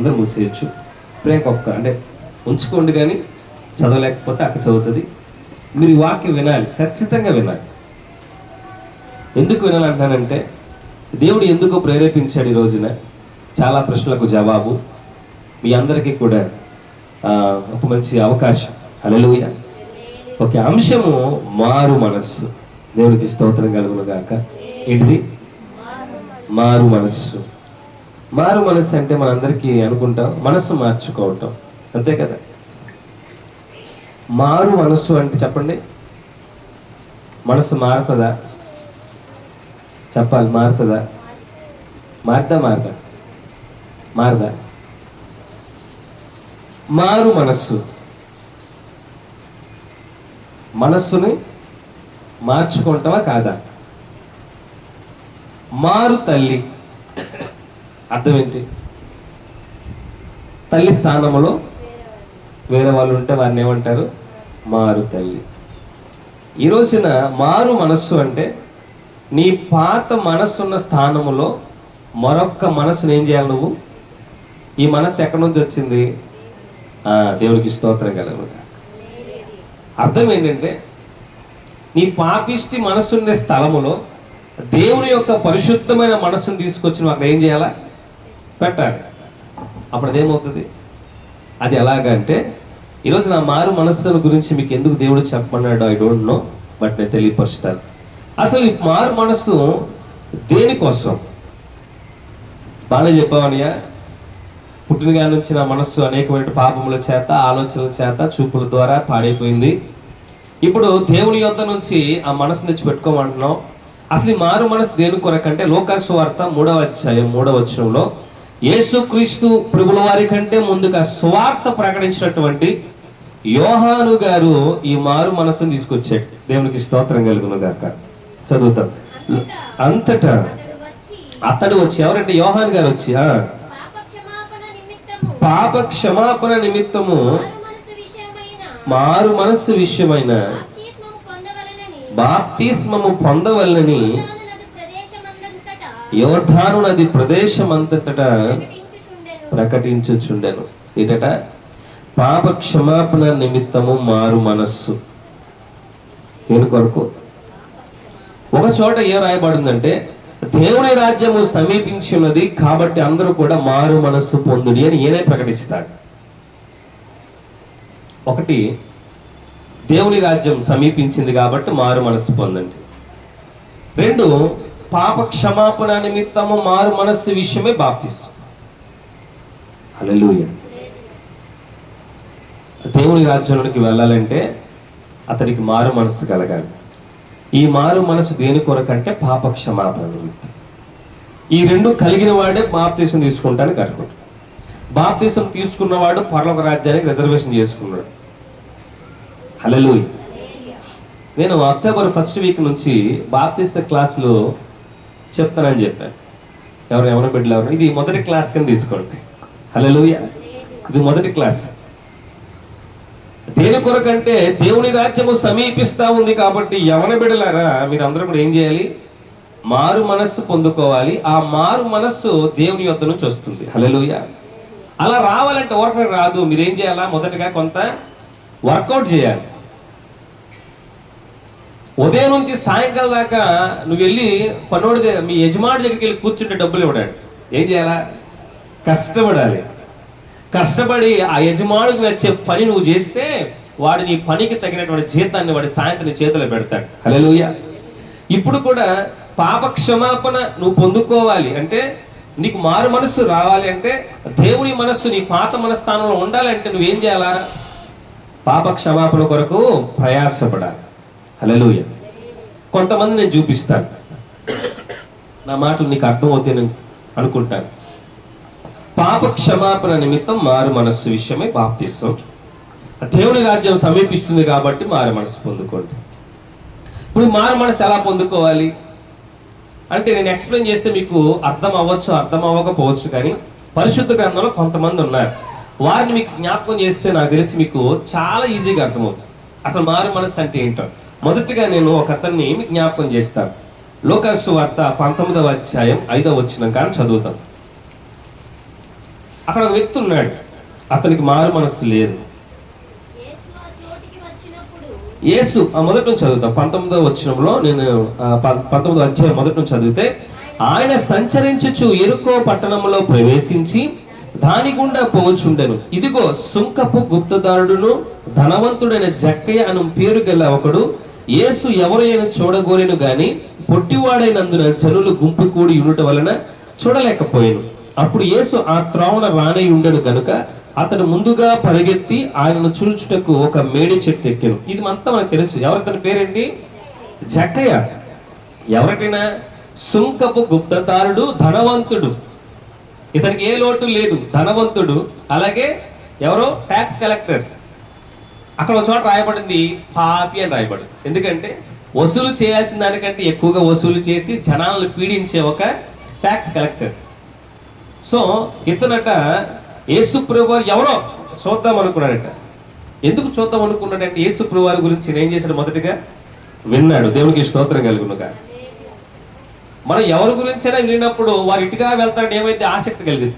అందరూ మూసేయచ్చు. ప్రేమ ఒక్క అంటే ఉంచుకోండి, కానీ చదవలేకపోతే అక్క చదువుతుంది. మీరు ఈ వాక్యం వినాలి, ఖచ్చితంగా వినాలి. ఎందుకు వినాలంటానంటే దేవుడు ఎందుకు ప్రేరేపించాడు ఈ రోజున చాలా ప్రశ్నలకు జవాబు మీ అందరికీ కూడా ఒక మంచి అవకాశం. హల్లెలూయా. ఒక అంశము మారు మనస్సు. దేవుడికి స్తోత్రం కలుగును గాక. ఏంటిది? మారు మనస్సు. మారు మనస్సు అంటే మనందరికీ అనుకుంటాం మనస్సు మార్చుకోవటం, అంతే కదా. మారు మనస్సు అంటే చెప్పండి, మనస్సు మారుతుందా? చెప్పాలి, మారుతుందా? మారదా? మారు మనస్సు, మనస్సుని మార్చుకుంటావా కాదా? మారు తల్లి అర్థం ఏంటి? తల్లి స్థానంలో వేరే వాళ్ళు ఉంటే వారిని ఏమంటారు? మారు తల్లి. ఈ రోజున మారు మనస్సు అంటే నీ పాత మనస్సున్న స్థానంలో మరొక్క మనస్సును ఏం చేయాలి నువ్వు? ఈ మనస్సు ఎక్కడి నుంచి వచ్చింది? దేవునికి స్తోత్రం కలుగును. అర్థం ఏంటంటే నీ పాపిష్టి మనస్సుండే స్థలములో దేవుని యొక్క పరిశుద్ధమైన మనస్సును తీసుకొచ్చి నువ్వు అక్కడ ఏం చేయాలా? పెట్టాలి. అప్పుడు అదేమవుతుంది? అది ఎలాగంటే ఈరోజు నా మారు మనస్సును గురించి మీకు ఎందుకు దేవుడు చెప్పమన్నాడు ఐ డోంట్ నో, బట్ నేను తెలియపరుస్తాను. అసలు ఈ మారు మనస్సు దేనికోసం? బాగా చెప్పావనియా. పుట్టినగా నుంచి నా మనస్సు అనేకమైన పాపముల చేత, ఆలోచనల చేత, చూపుల ద్వారా పాడైపోయింది. ఇప్పుడు దేవుని యొద్ద నుంచి ఆ మనసు తెచ్చి పెట్టుకోమంటున్నాం. అసలు ఈ మారు మనసు దేని కొరకంటే లోకాసు సువార్త 3వ అధ్యాయం 3వ వచనంలో యేసుక్రీస్తు ప్రభుల వారి కంటే ముందుగా సువార్త ప్రకటించినటువంటి యోహాను గారు ఈ మారు మనసును తీసుకొచ్చాడు. దేవునికి స్తోత్రం కలుగును గాక. చదువుతాం. అంతటా అతడు వచ్చి, ఎవరంటే యోహాను గారు వచ్చి పాప క్షమాపణ నిమిత్తము మారు మనస్సు విషయమైన బాప్తిస్మము పొందవలనని యోర్దాను నది ప్రదేశమంతటా ప్రకటించుచుండెను. ఏంటట? పాప క్షమాపణ నిమిత్తము మారు మనస్సు. దేని కొరకు? ఒక చోట ఏం రాయబడిందంటే దేవుని రాజ్యము సమీపించి ఉన్నది కాబట్టి అందరూ కూడా మారు మనస్సు పొందుడి అని ఈయనే ప్రకటిస్తాడు. ఒకటి, దేవుని రాజ్యం సమీపించింది కాబట్టి మారు మనస్సు పొందండి. 2, పాప క్షమాపణ నిమిత్తము మారు మనస్సు విషయమే బాప్తిసం. హల్లెలూయా. దేవుని రాజ్యంలోకి వెళ్ళాలంటే అతనికి మారు మనస్సు కలగాలి. ఈ మారు మనసు దేని కొరకంటే పాప క్షమాపణ నిమిత్తం. ఈ 2 కలిగిన వాడే బాప్తిసం తీసుకుంటానికి అర్హుడు. బాప్తిసం తీసుకున్నవాడు పరలోక రాజ్యానికి రిజర్వేషన్ చేసుకున్నాడు. హల్లెలూయా. నేను అక్టోబర్ 1st వీక్ నుంచి బాప్తిస్మ క్లాసులు చెప్తానని చెప్పాను. ఎవరైనా బిడ్డలు ఎవరు? ఇది మొదటి క్లాస్ కింద తీసుకోండి. హల్లెలూయా. ఇది మొదటి క్లాస్. దేని కొరకంటే దేవుని రాజ్యము సమీపిస్తా ఉంది కాబట్టి యవన బిడ్డలారా మీరందరూ కూడా ఏం చేయాలి? మారు మనస్సు పొందుకోవాలి. ఆ మారు మనస్సు దేవుని యొద్ద నుంచి వస్తుంది. హల్లెలూయా. అలా రావాలంటే ఎవరికి రాదు. మీరేం చేయాలా? మొదటగా కొంత వర్కౌట్ చేయాలి. ఉదయం నుంచి సాయంకాలం దాకా నువ్వు వెళ్ళి పనోడి దగ్గర, మీ యజమాని దగ్గరికి వెళ్ళి కూర్చుంటే డబ్బులు ఇవ్వడాడు. ఏం చేయాలా? కష్టపడాలి. కష్టపడి ఆ యజమానికి నచ్చే పని నువ్వు చేస్తే వాడు నీ పనికి తగినటువంటి జీతాన్ని వాడి సాయంత్రం చేతిలో పెడతాడు. హల్లెలూయా. ఇప్పుడు కూడా పాప క్షమాపణ నువ్వు పొందుకోవాలి అంటే, నీకు మారు మనస్సు రావాలి అంటే, దేవుని మనస్సు నీ పాత మనస్థానంలో ఉండాలంటే నువ్వేం చేయాలా? పాప క్షమాపణ కొరకు ప్రయాసపడాలి. హల్లెలూయా. కొంతమంది నేను చూపిస్తాను, నా మాటలు నీకు అర్థమవుతాయి నేను అనుకుంటాను. పాప క్షమాపణ నిమిత్తం మారు మనస్సు విషయమే బాప్తిసం. దేవుని రాజ్యం సమీపిస్తుంది కాబట్టి మారు మనస్సు పొందుకోండి. ఇప్పుడు మారు మనస్సు ఎలా పొందుకోవాలి అంటే నేను ఎక్స్ప్లెయిన్ చేస్తే మీకు అర్థం అవ్వచ్చు, అర్థం అవ్వకపోవచ్చు, కానీ పరిశుద్ధ గ్రంథంలో కొంతమంది ఉన్నారు. వారిని మీకు జ్ఞాపకం చేస్తే నాకు తెలిసి మీకు చాలా ఈజీగా అర్థమవుతుంది అసలు మారు మనస్సు అంటే ఏంటో. మొదటిగా నేను ఒక అతన్ని మీకు జ్ఞాపకం చేస్తాను. లోకాసు వార్త 19వ అధ్యాయం 5వ వచనం కానీ చదువుతాను. అక్కడ ఒక వ్యక్తి ఉన్నాడు, అతనికి మారు మనస్సు లేదు. యేసు మొదటి నుంచి చదువుతాం, 19వ వచనంలో నేను 19వ అధ్యాయం మొదటి నుంచి చదివితే, ఆయన సంచరించుచు యెరికో పట్టణంలో ప్రవేశించి దాని గుండా పోవచ్చుండెను. ఇదిగో సుంకపు గుప్తదారుడును ధనవంతుడైన జక్కయ్య అను పేరు గల ఒకడు యేసు ఎవరైనా చూడగోరెను గాని పొట్టివాడైనందున జనులు గుంపు కూడి ఉండుట వలన చూడలేకపోయాను. అప్పుడు యేసు ఆ త్రోవన రానై ఉండెను గనుక అతడు ముందుగా పరిగెత్తి ఆయనను చూచుటకు ఒక మేడి చెట్టు ఎక్కాను. ఇది అంతా మనకు తెలుసు. ఎవరితని పేరేంటి? జక్కయ్య. ఎవరికైనా సుంకపు గుప్తదారుడు, ధనవంతుడు. ఇతనికి ఏ లోటు లేదు, ధనవంతుడు. అలాగే ఎవరో ట్యాక్స్ కలెక్టర్. అక్కడ ఒక చోట రాయబడింది పాపి అని రాయబడింది. ఎందుకంటే వసూలు చేయాల్సిన దానికంటే ఎక్కువగా వసూలు చేసి జనాలను పీడించే ఒక ట్యాక్స్ కలెక్టర్. సో ఇతనట యేసుప్రభు వారు ఎవరో చూద్దాం అనుకున్నాడట. ఎందుకు చూద్దాం అనుకున్నాడంటే యేసుప్రభు వారి గురించి ఏం చేశాడు? మొదటిగా విన్నాడు. దేవునికి స్తోత్రం కలుగునుగా. మనం ఎవరి గురించైనా విన్నప్పుడు వారు ఇటుగా వెళ్తాడు ఏమైతే ఆసక్తి కలిగింది.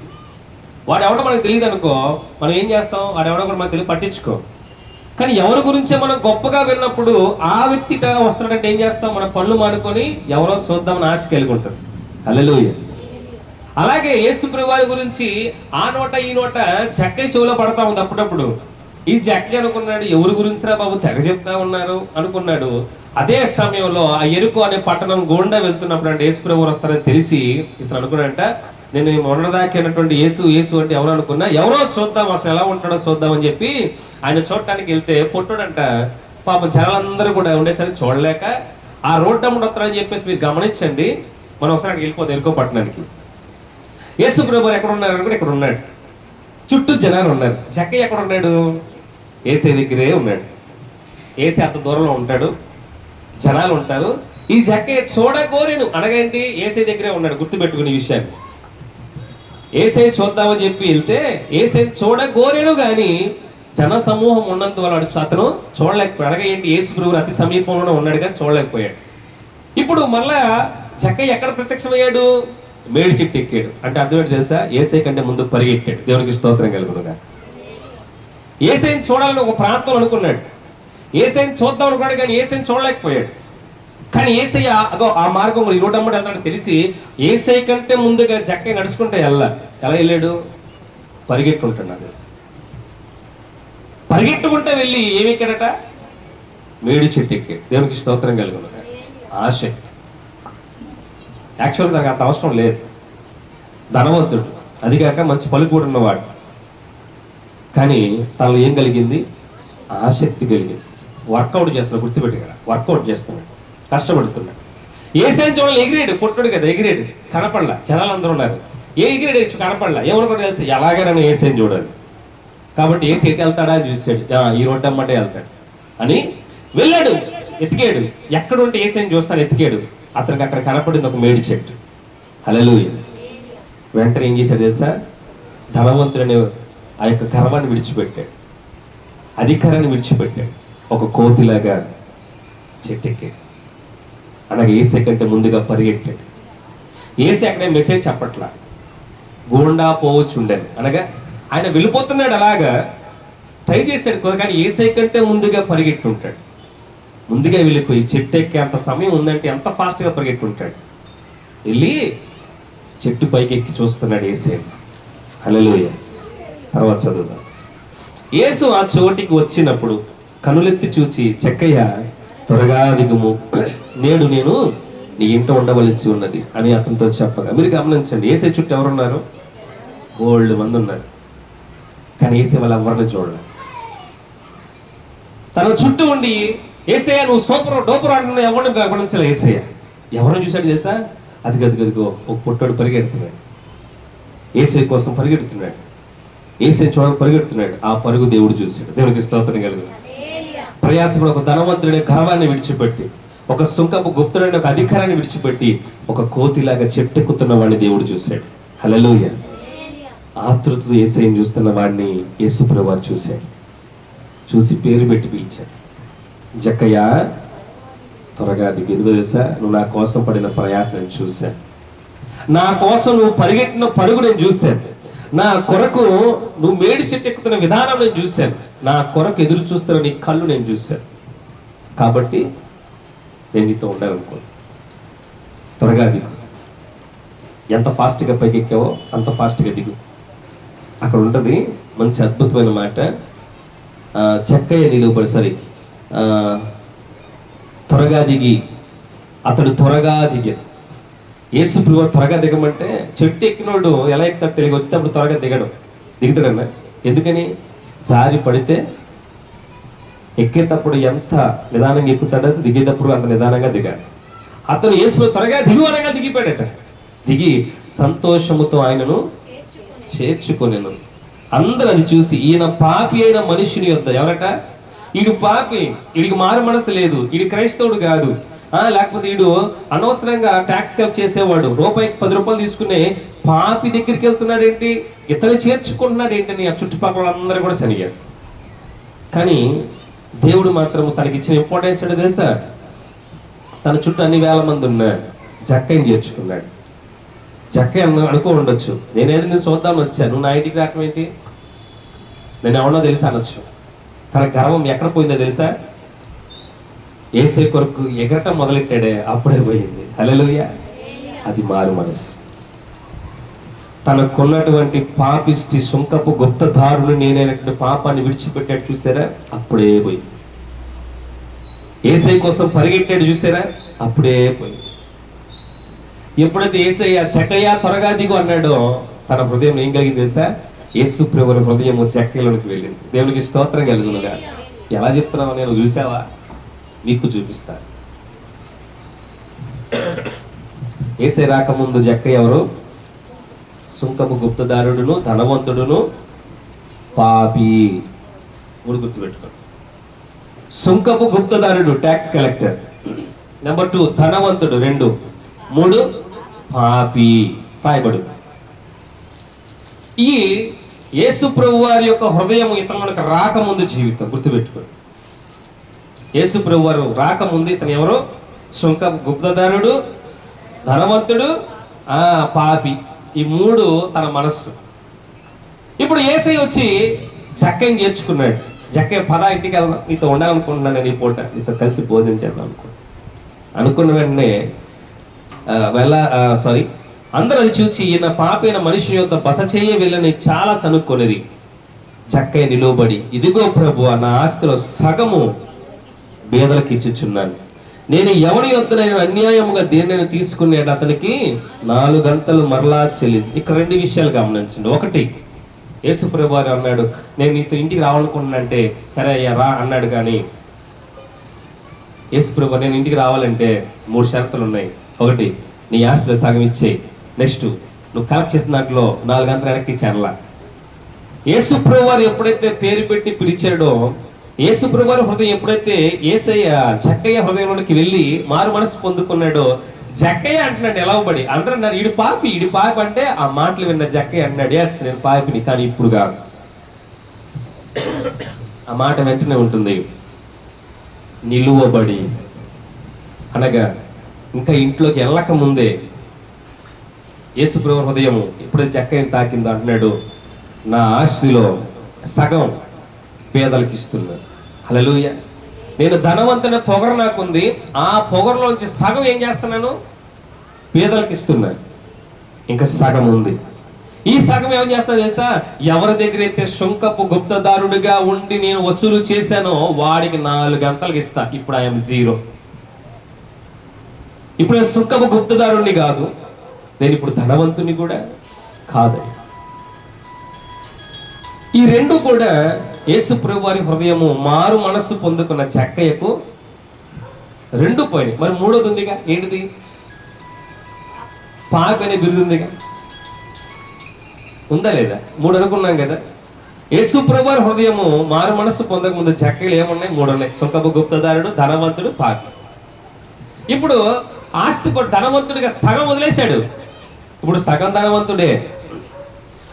వాడు ఎవడో మనకు తెలియదు అనుకో, మనం ఏం చేస్తాం? వాడు ఎవడో కూడా మనకు తెలియదు, పట్టించుకో. కానీ ఎవరి గురించే మనం గొప్పగా విన్నప్పుడు ఆ వ్యక్తి వస్తాడంటే ఏం చేస్తాం? మన పనులు మానుకొని ఎవరో చూద్దామని ఆశ కలిగి ఉంటాం. హల్లెలూయా. అలాగే యేసుప్రభు వారి గురించి ఆ నోట ఈ నోట జక్కయ్య చెవులో పడతా ఉంది అప్పుడప్పుడు. ఈ జక్కయ్య అనుకున్నాడు, ఎవరి గురించిరా బాబు తెగ చెప్తా ఉన్నారు అనుకున్నాడు. అదే సమయంలో ఆ యెరికో అనే పట్టణం గుండా వెళ్తున్నప్పుడు అంటే యేసుప్రభు వారు వస్తారని తెలిసి ఇతను అనుకున్నాడంట, నేను మొన్నదాకినటువంటి యేసు అంటే ఎవరు అనుకున్నా, ఎవరో చూద్దాం అసలు ఎలా ఉంటాడో చూద్దామని చెప్పి ఆయన చూడటానికి వెళ్తే పొట్టుడంట. పాపం జనాలందరూ కూడా ఉండేసరికి చూడలేక ఆ రోడ్డు అమ్మడు వస్తారని చెప్పేసి మీరు గమనించండి. మనం ఒకసారి అక్కడికి వెళ్ళిపోతాం యెరికో పట్టణానికి. యేసుప్రభు వారు ఎక్కడ ఉన్నారు అనుకుంటే ఇక్కడ ఉన్నాడు, చుట్టూ జనాలు ఉన్నారు. జక్కయ్య ఎక్కడ ఉన్నాడు? యేసయ్య దగ్గరే ఉన్నాడు. యేసయ్య అంత దూరంలో ఉంటాడు, జనాలు ఉంటారు. ఈ జక్కయ్య చూడగోరెను అనగండి యేసయ్య దగ్గరే ఉన్నాడు. గుర్తుపెట్టుకునే విషయాన్ని. యేసయ్య చూద్దామని చెప్పి వెళ్తే యేసయ్య చూడగోరెను గాని జన సమూహం ఉన్నంత వల్ల అతను చూడలేకపోయాడు. అనగా ఏంటి? యేసుప్రభు అతి సమీపంలోనే ఉన్నాడు కానీ చూడలేకపోయాడు. ఇప్పుడు మళ్ళా జక్కయ్య ఎక్కడ ప్రత్యక్షమయ్యాడు? మేడి చెట్టు ఎక్కాడు. అంటే అర్థం ఏంటి తెలుసా? యేసయ్య కంటే ముందు పరిగెట్టాడు. దేవునికి స్తోత్రం కలుగునుగా. యేసయ్యని చూడాలని ఒక ప్రాంతం అనుకున్నాడు. యేసయ్యని చూద్దాం అనుకున్నాడు కానీ యేసయ్యని చూడలేకపోయాడు. కానీ యేసయ్య అగో ఆ మార్గం ఈ రోడ్డు అమ్మడు వెళ్తాడని తెలిసి యేసయ్య కంటే ముందుగా జక్కయ్య నడుచుకుంటే ఎలా వెళ్ళాడు? పరిగెట్టుంటాడు. నాకు తెలుసు పరిగెట్టుకుంటే వెళ్ళి ఏమి ఎక్కాడట? మేడి చెట్టు ఎక్కాడు. దేవునికి స్తోత్రం కలుగునుగా. ఆసక్తి. యాక్చువల్గా నాకు అంత అవసరం లేదు. ధనవంతుడు, అదిగాక మంచి పలుకుబడి ఉన్నవాడు. కానీ తనలో ఏం కలిగింది? ఆసక్తి కలిగింది. వర్కౌట్ చేస్తున్నాడు. గుర్తుపెట్టి కదా, వర్కౌట్ చేస్తున్నాడు, కష్టపడుతున్నాడు. యేసయ్యని చూడాలి, ఎగిరేడు. పొట్టుడు కదా, ఎగిరేడు. కనపడలా, జనాలు అందరూ ఉన్నారు. ఎగిరేడు, కనపడలా. ఏమనుకుంటే తెలుసు, ఎలాగైనా యేసయ్యని చూడాలి. కాబట్టి యేసయ్య ఎటు వెళ్తాడా అని చూసాడు. ఈ రోడ్డు అమ్మటే వెళ్తాడు అని వెళ్ళాడు. ఎతికాడు, ఎక్కడ ఉంటే యేసయ్యని చూస్తాను ఎతికాడు. అతనికి అక్కడ కనపడింది ఒక మేడి చెట్టు. హల్లెలూయా. వెంటనే ఏం చేశాడు తెలుసా? ధనవంతుడని ఆ యొక్క కర్మాన్ని విడిచిపెట్టాడు, అధికారాన్ని విడిచిపెట్టాడు. ఒక కోతిలాగా చెట్టు ఎక్కాడు. అలాగే యేసయ్య కంటే ముందుగా పరిగెట్టాడు. యేసయ్య అక్కడే మెసేజ్ చెప్పట్లా, గుండా పోవచ్చు ఉండని. అనగా ఆయన వెళ్ళిపోతున్నాడు, అలాగా ట్రై చేశాడు. కానీ యేసయ్య కంటే ముందుగా పరిగెట్టుంటాడు. ముందుగా వెళ్ళిపోయి చెట్టు ఎక్కే అంత సమయం ఉందంటే ఎంత ఫాస్ట్గా పరిగెట్టుంటాడు. వెళ్ళి చెట్టు పైకి ఎక్కి చూస్తున్నాడు యేసయ్య. హల్లెలూయా. తర్వాత చదువుదాం. యేసు ఆ చోటికి వచ్చినప్పుడు కనులెత్తి చూచి, జక్కయ్య త్వరగా దిగుము, నేడు నేను నీ ఇంట ఉండవలసి ఉన్నది అని అతనితో చెప్పగా. మీరు గమనించండి, యేసయ్య చుట్టూ ఎవరున్నారు? బోల్డ్ మంది ఉన్నారు. కానీ యేసయ్య వాళ్ళు ఎవరిని చూడలేదు. తన చుట్టూ ఉండి యేసయ్య నువ్వు సూపర్ డోపర్ అంటున్నా ఎవరిని గమనించలే. యేసయ్య ఎవరిని చూశాడు తెలుసా? అది గదిగో ఒక పొట్టోడు పరిగెడుతున్నాడు. యేసయ్య కోసం పరిగెడుతున్నాడు. యేసయ్య చూడడానికి పరిగెడుతున్నాడు. ఆ పరుగు దేవుడు చూశాడు. దేవునికి స్తోత్రం కలుగు. ప్రయాసపడి ఒక ధనవంతుడైన గర్వాన్ని విడిచిపెట్టి, ఒక సుంకపు గుప్తుడైన ఒక అధికారాన్ని విడిచిపెట్టి ఒక కోతిలాగా చెట్టెక్కుతున్న వాడిని దేవుడు చూశాడు. హల్లెలూయా. ఆతృతతో యేసయ్యని చూస్తున్న వాడిని యేసుప్రభు వారు చూశాడు. చూసి పేరు పెట్టి పిలిచాడు, జక్కయ్య త్వరగా దిగు. ఎందుకు తెలుసా? నువ్వు నా కోసం పడిన ప్రయాసం నేను చూశాను. నా కోసం నువ్వు పరిగెట్టిన పరుగు నేను చూశాను. నా కొరకు నువ్వు మేడి చెట్టు ఎక్కుతున్న విధానం నేను చూశాను, నా కొరకు ఎదురు చూస్తున్న నీ కళ్ళు నేను చూశాను, కాబట్టి నేను నీతో ఉండాలనుకో. త్వరగా దిగు, ఎంత ఫాస్ట్గా పైకి ఎక్కావో అంత ఫాస్ట్గా దిగు. అక్కడ ఉంటుంది మంచి అద్భుతమైన మాట, చెక్కయ్య నిలువబడి త్వరగా దిగి అతడు త్వరగా దిగాడు. యేసు ప్రభువు త్వరగా దిగమంటే చెట్టు ఎక్కినోడు ఎలా ఎక్కుతాడు తెలియక వచ్చితే అప్పుడు త్వరగా దిగుతాడన్నా. ఎందుకని? జారి పడితే ఎక్కేటప్పుడు ఎంత నిదానంగా ఎక్కుతాడో దిగేటప్పుడు అంత నిదానంగా దిగాడు. అతను యేసు ప్రభువు త్వరగా దిగు అనగా దిగిపోయాడట. దిగి సంతోషముతో ఆయనను చేర్చుకొనెను. అందరూ అది చూసి ఈయన పాపి అయిన మనుషుని యొద్ద, ఎవరట? ఈడు పాపి, వీడికి మారు మనసు లేదు, వీడి క్రైస్తవుడు కాదు, లేకపోతే వీడు అనవసరంగా ట్యాక్స్ కలెక్ట్ చేసేవాడు, రూపాయికి 10 రూపాయలు తీసుకునే పాపి దగ్గరికి వెళ్తున్నాడు ఏంటి, ఇతను చేర్చుకుంటున్నాడు ఏంటని ఆ చుట్టుపక్కల అందరూ కూడా శనిగారు. కానీ దేవుడు మాత్రం తనకి ఇచ్చిన ఇంపార్టెన్స్ ఏంటో తెలుసా? తన చుట్టూ అన్ని వేల మంది ఉన్నారు, జక్కయ్యని చేర్చుకున్నాడు. జక్కయ్య అనుకో ఉండొచ్చు, నేనేది నేను చూద్దామని వచ్చాను, నువ్వు నా ఇంటికి రావటం ఏంటి, నేను ఎవరో తెలుసా అనొచ్చు. తన గర్వం ఎక్కడ పోయిందో తెలుసా? యేసే కొరకు ఎగరటం మొదలెట్టాడే, అప్పుడే పోయింది. హల్లెలూయా! అది మారు మనసు. తనకున్నటువంటి పాపిష్టి సుంకపు గుప్తదారుని నేనైనటువంటి పాపాన్ని విడిచిపెట్టాడు చూసారా, అప్పుడే పోయింది. యేసయ్య కోసం పరిగెట్టాడు చూసారా, అప్పుడే పోయింది. ఎప్పుడైతే యేసయ్య చెక్కయ్య త్వరగా దిగు అన్నాడో తన హృదయం ఏం కలిగింది తెలుసా? యేసు ప్రభువుల హృదయము చెక్కలోనికి వెళ్ళింది. దేవునికి స్తోత్రం కలుగునుగా. ఎలా చెప్తున్నావు? నేను చూసావా? మీకు చూపిస్తా. యేసయ్య రాకముందు జక్కయ్య ఎవరు? సుంకపు గుప్తదారుడును, ధనవంతుడును, పాపి. 3 గుర్తుపెట్టుకోండి. సుంకపు గుప్తదారుడు ట్యాక్స్ కలెక్టర్, నెంబర్ 2 ధనవంతుడు, 2, 3 పాపి పాయబడు. ఈ యేసు ప్రభు వారి యొక్క హృదయం ఇతరులకు రాకముందు జీవితం గుర్తుపెట్టుకోండి. యేసు ప్రభు వారు రాకముందు ఇతను ఎవరు? సుంకపు గుప్తదారుడు, ధనవంతుడు, పాపి. ఈ 3 తన మనస్సు. ఇప్పుడు యేసయ్య వచ్చి జక్కయ్యని చేర్చుకున్నాడు. జక్కయ్య పద ఇంటికి వెళ్దాం, నీతో ఉండాలనుకుంటున్నాను, నేను ఈ పూట నీతో కలిసి బోధించేద్దాం అనుకున్న వెంటనే అందరూ అది చూసి ఈయన పాపైన మనిషి యొక్క బస చేయ వెళ్ళని చాలా సనుక్కొనేది. జక్కయ్య నిలువబడి, ఇదిగో ప్రభువా, నా ఆస్తిలో సగము బేదలకు ఇచ్చుచున్నాను, నేను ఎవరి యొద్దనైనా అన్యాయముగా దేనిని తీసుకునేది అతనికి 4 గంటలు మరలా చెల్లింది. ఇక్కడ 2 విషయాలు గమనించండి. 1, యేసు ప్రభువు వారు అన్నాడు, నేను నీతో ఇంటికి రావాలనుకుంటున్నానంటే సరే అయ్యా రా అన్నాడు. కానీ యేసు ప్రభువు నేను ఇంటికి రావాలంటే 3 షరతులు ఉన్నాయి. 1, నీ ఆస్తిలో సగం ఇచ్చేయి. నెక్స్ట్, నువ్వు కలెక్ట్ చేసిన దాంట్లో 4 గంటలు వెనక్కి ఇచ్చారలా. యేసు ప్రభువు వారు ఎప్పుడైతే పేరు పెట్టి పిలిచాడో, యేసు ప్రభు వారి హృదయం ఎప్పుడైతే యేసయ్య జక్కయ్య హృదయంలోకి వెళ్ళి మారు మనసు పొందుకున్నాడో, జక్కయ్య అంటున్నాడు ఎలవబడి. అందరూ అన్నారు ఈడు పాపి అంటే ఆ మాటలు విన్న జక్కయ్య అన్నాడు, ఎస్ నేను పాపిని, కానీ ఇప్పుడు కాదు. ఆ మాట వెంటనే ఉంటుంది, నిలువబడి అనగా ఇంకా ఇంట్లోకి వెళ్ళక ముందే యేసు ప్రభు హృదయము ఎప్పుడైతే జక్కయ్యని తాకిందో అంటున్నాడు, నా ఆస్తిలో సగం పేదలకు ఇస్తున్నాను. హల్లెలూయా! నేను ధనవంతుని పొగరు నాకుంది, ఆ పొగరులోంచి సగం ఏం చేస్తున్నాను? పేదలకు ఇస్తున్నాను. ఇంకా సగం ఉంది. ఈ సగం ఏం చేస్తున్నా తెలుసా? ఎవరి దగ్గర అయితే సుంకపు గుప్తదారుడిగా ఉండి నేను వసూలు చేశానో వాడికి 4 గంటలకు ఇస్తా. ఇప్పుడు ఐఎమ్ 0. ఇప్పుడు సుంకపు గుప్తదారుడిని కాదు, నేను ఇప్పుడు ధనవంతుని కూడా కాదు. ఈ 2 కూడా యేసు ప్రభు వారి హృదయము మారు మనస్సు పొందుకున్న జక్కయ్యకు 2 పోయినాయి. మరి 3వది ఉందిగా, ఏంటిది? పాపి అనే బిరుదు ఉందిగా, ఉందా లేదా? 3 అనుకున్నాం కదా. యేసు ప్రభు వారి హృదయము మారు మనస్సు పొందక ముందు జక్కయ్యలు ఏమున్నాయి? 3 ఉన్నాయి. సుంకపు గుప్తదారుడు, ధనవంతుడు, పాపి. ఇప్పుడు ఆస్తి ధనవంతుడిగా సగం వదిలేశాడు, ఇప్పుడు సగం ధనవంతుడే.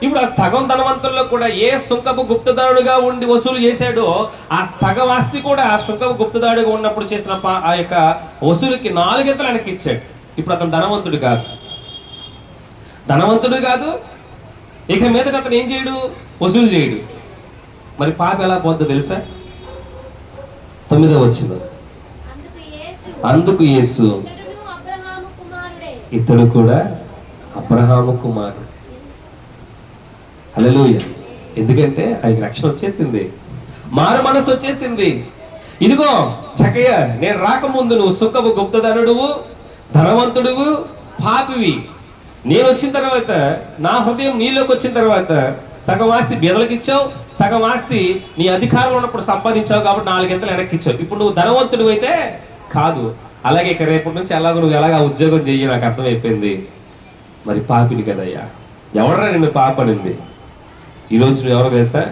ఇప్పుడు ఆ సగం ధనవంతుల్లో కూడా ఏ సుంకపు గుప్తదారుడుగా ఉండి వసూలు చేశాడో ఆ సగం ఆస్తి కూడా ఆ సుంకపు గుప్తదారుడుగా ఉన్నప్పుడు చేసిన ఆ యొక్క వసూలుకి 4 గంటలు ఆయనకి ఇచ్చాడు. ఇప్పుడు అతను ధనవంతుడు కాదు, ఇక మీదట అతను ఏం చేయడు? వసూలు చేయడు. మరి పాప ఎలా పోద్దో తెలుసా? 9వ వచనం, అందుకు యేసు ఇతడు కూడా అబ్రహాము కుమారుడు. హల్లెలూయా. ఎందుకంటే ఆయనకి రక్షణ వచ్చేసింది, మారు మనసు వచ్చేసింది. ఇదిగో చక్కయ్య, నేను రాకముందు నువ్వు సుఖము గుప్తధనుడువు, ధనవంతుడువు, పాపివి. నేను వచ్చిన తర్వాత, నా హృదయం నీలోకి వచ్చిన తర్వాత సగం ఆస్తి బీదలకు ఇచ్చావు, సగం ఆస్తి నీ అధికారంలో ఉన్నప్పుడు సంపాదించావు కాబట్టి 4 గంటలు వెనక్కి ఇచ్చావు. ఇప్పుడు నువ్వు ధనవంతుడు అయితే కాదు. అలాగే ఇక రేపటి నుంచి నువ్వు ఎలాగా ఉద్యోగం చెయ్యి, నాకు అర్థమైపోయింది. మరి పాపిని కదయ్యా, ఎవడరా నిన్ను పాపనింది? ఈరోజు నువ్వు ఎవరో తెలుసా?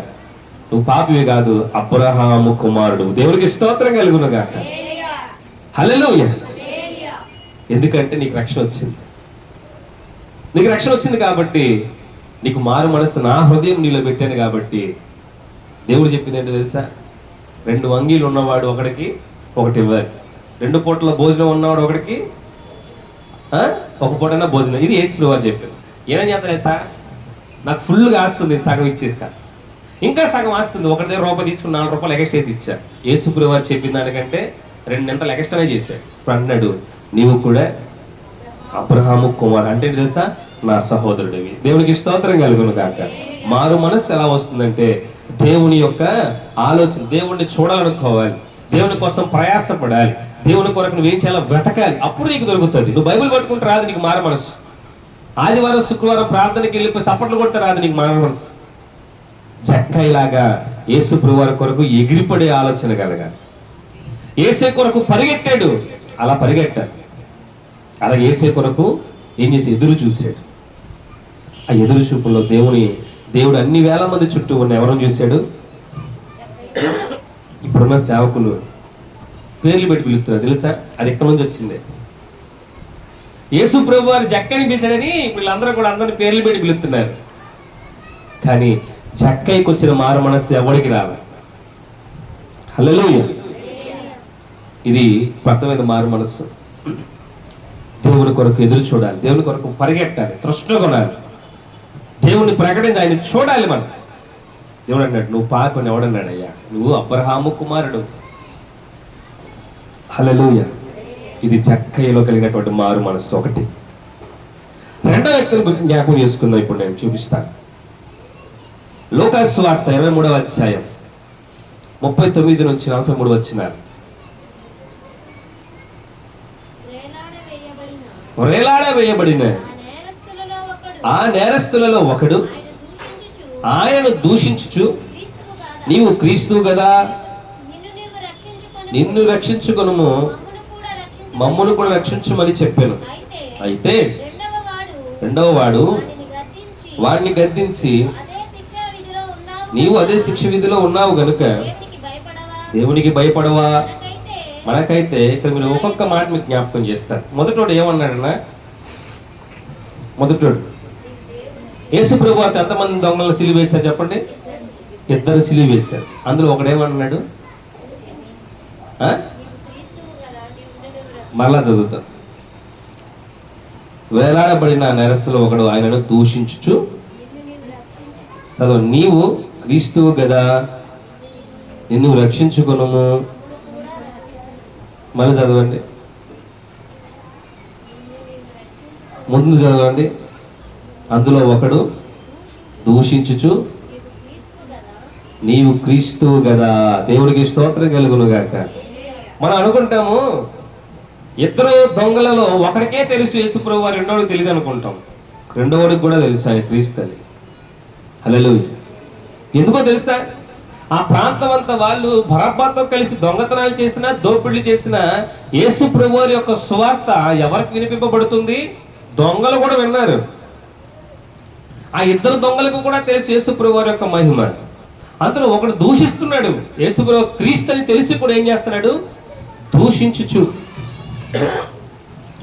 నువ్వు పాపివి కాదు, అబ్రహాము కుమారుడు. దేవుడికి స్తోత్రం కలుగును గాక. హల్లెలూయా. ఎందుకంటే నీకు రక్షణ వచ్చింది. నీకు రక్షణ వచ్చింది కాబట్టి, నీకు మారు మనసు నా హృదయం నీలో పెట్టాను కాబట్టి దేవుడు చెప్పింది ఏంటో తెలుసా? 2 వంగీలు ఉన్నవాడు ఒకడికి ఒకటి ఇవ్వాలి, 2 పూటల భోజనం ఉన్నవాడు ఒకడికి 1 పూటైనా భోజనం. ఇది యేసు వారు చెప్పారు. ఏమని చేస్తాను సార్, నాకు ఫుల్గా ఆస్తుంది, సగం ఇచ్చేసా, ఇంకా సగం ఆస్తుంది. ఒకటి దగ్గర రూపాయి తీసుకుని 4 రూపాయలు ఎక్స్ట్రా ఇచ్చా. యేసు వారు చెప్పిన దానికంటే 2 గంటలు ఎక్స్ట్రానే చేశాడు. ఇప్పుడు అన్నాడు, నీవు కూడా అబ్రహాము కుమార్ అంటే తెలుసా, నా సహోదరుడివి. దేవునికి స్తోత్రం కలుగును కాక. మారు మనసు ఎలా వస్తుందంటే, దేవుని యొక్క ఆలోచన, దేవుణ్ణి చూడాలనుకోవాలి, దేవుని కోసం ప్రయాసపడాలి, దేవుని కొరకు నువ్వేం చేయాలో వెతకాలి. అప్పుడు నీకు దొరుకుతుంది. నువ్వు బైబిల్ పట్టుకుంటే రాదు నీకు మారు మనసు. ఆదివారం శుక్రవారం ప్రార్థనకి వెళ్ళిపోయి సపట్లు కొడితే రాదు నీకు మారు మనసు. జక్కయ్యలాగా యేసు ప్రభువారి కొరకు ఎగిరిపడే ఆలోచన కలగాలి. యేసే కొరకు పరిగెట్టాడు, అలా పరిగెట్టాడు. అలా యేసే కొరకు ఏం చేసి ఎదురు చూశాడు. ఆ ఎదురు చూపుల్లో దేవుడు అన్ని వేల మంది చుట్టూ ఉన్న ఎవరిని చూశాడు? ఇప్పుడున్న సేవకులు పేర్లు పెట్టి పిలుస్తున్నారు తెలుసా? అది ఎక్కడి నుంచి వచ్చింది? యేసు ప్రభు వారు జక్కని పిలిచాడని వీళ్ళందరూ కూడా అందరిని పేర్లు పెట్టి పిలుస్తున్నారు. కానీ జక్కయ్యకి వచ్చిన మారు మనస్సు ఎవరికి రావాలి. హల్లెలూయా. ఇది అర్థమైన మారు మనస్సు. దేవుని కొరకు ఎదురు చూడాలి, దేవుని కొరకు పరిగెట్టాలి, తృష్ణ కొనాలి, దేవుని ప్రకటించి ఆయన చూడాలి. మనం దేవుడు అన్నాడు, నువ్వు పాపని ఎవడన్నాడు? అయ్యా, నువ్వు అబ్రహాము కుమారుడు. హల్లెలూయా. ఇది జక్కయ్యలో కలిగినటువంటి మారు మనస్సు ఒకటి. 2వ వ్యక్తిని గురించి జ్ఞాపకం చేసుకుందాం. ఇప్పుడు నేను చూపిస్తాను. లూకాసు సువార్త 23వ అధ్యాయం 39 నుంచి 43 వచనాలు. వేలాడ వేయబడిన ఆ నేరస్తులలో ఒకడు ఆయనను దూషించుచు, నీవు క్రీస్తువు కదా, నిన్ను రక్షించుకొనుము, మమ్మును కూడా రక్షించుమని చెప్పాను. అయితే 2వ వాడు వాడిని గద్దించి, నీవు అదే శిక్ష విధిలో ఉన్నావు గనుక దేవునికి భయపడవా? మనకైతే ఇక్కడ మీరు ఒక్కొక్క మాట మీకు జ్ఞాపకం చేస్తారు. మొదటోడు ఏమన్నాడన్నా? మొదటోడు యేసు ప్రభు వారు ఎంతమంది దొంగలను సిలువ వేశారు చెప్పండి? 2 సిలువ వేశారు. అందులో ఒకడేమన్నాడు? మరలా చదువుతాం. వేలాడబడిన నేరస్తులు ఒకడు ఆయనను దూషించుచు, చదువు, నీవు క్రీస్తువు కదా, నిన్ను రక్షించుకొనుము. మళ్ళీ చదవండి, ముందు చదవండి. అందులో ఒకడు దూషించుచు, నీవు క్రీస్తువు కదా. దేవుడికి స్తోత్రం కలుగును గాక. మనం అనుకుంటాము 2 దొంగలలో ఒకరికే తెలుసు యేసు ప్రభు వారు, 2వడికి తెలియదు అనుకుంటాం. 2వడికి కూడా తెలుసు ఆయన క్రీస్తు అని. హల్లెలూయా. ఎందుకో తెలుసా? ఆ ప్రాంతం అంతా వాళ్ళు బరబ్బతో కలిసి దొంగతనాలు చేసినా, దోపిడీలు చేసినా యేసు ప్రభు వారి యొక్క సువార్త ఎవరికి వినిపింపబడుతుంది? దొంగలు కూడా విన్నారు. ఆ 2 దొంగలకు కూడా తెలుసు యేసు ప్రభు వారి యొక్క మహిమ. అందులో ఒకడు దూషిస్తున్నాడు, యేసు ప్రభు క్రీస్తు అని తెలిసి కూడా ఏం చేస్తున్నాడు? దూషించుచు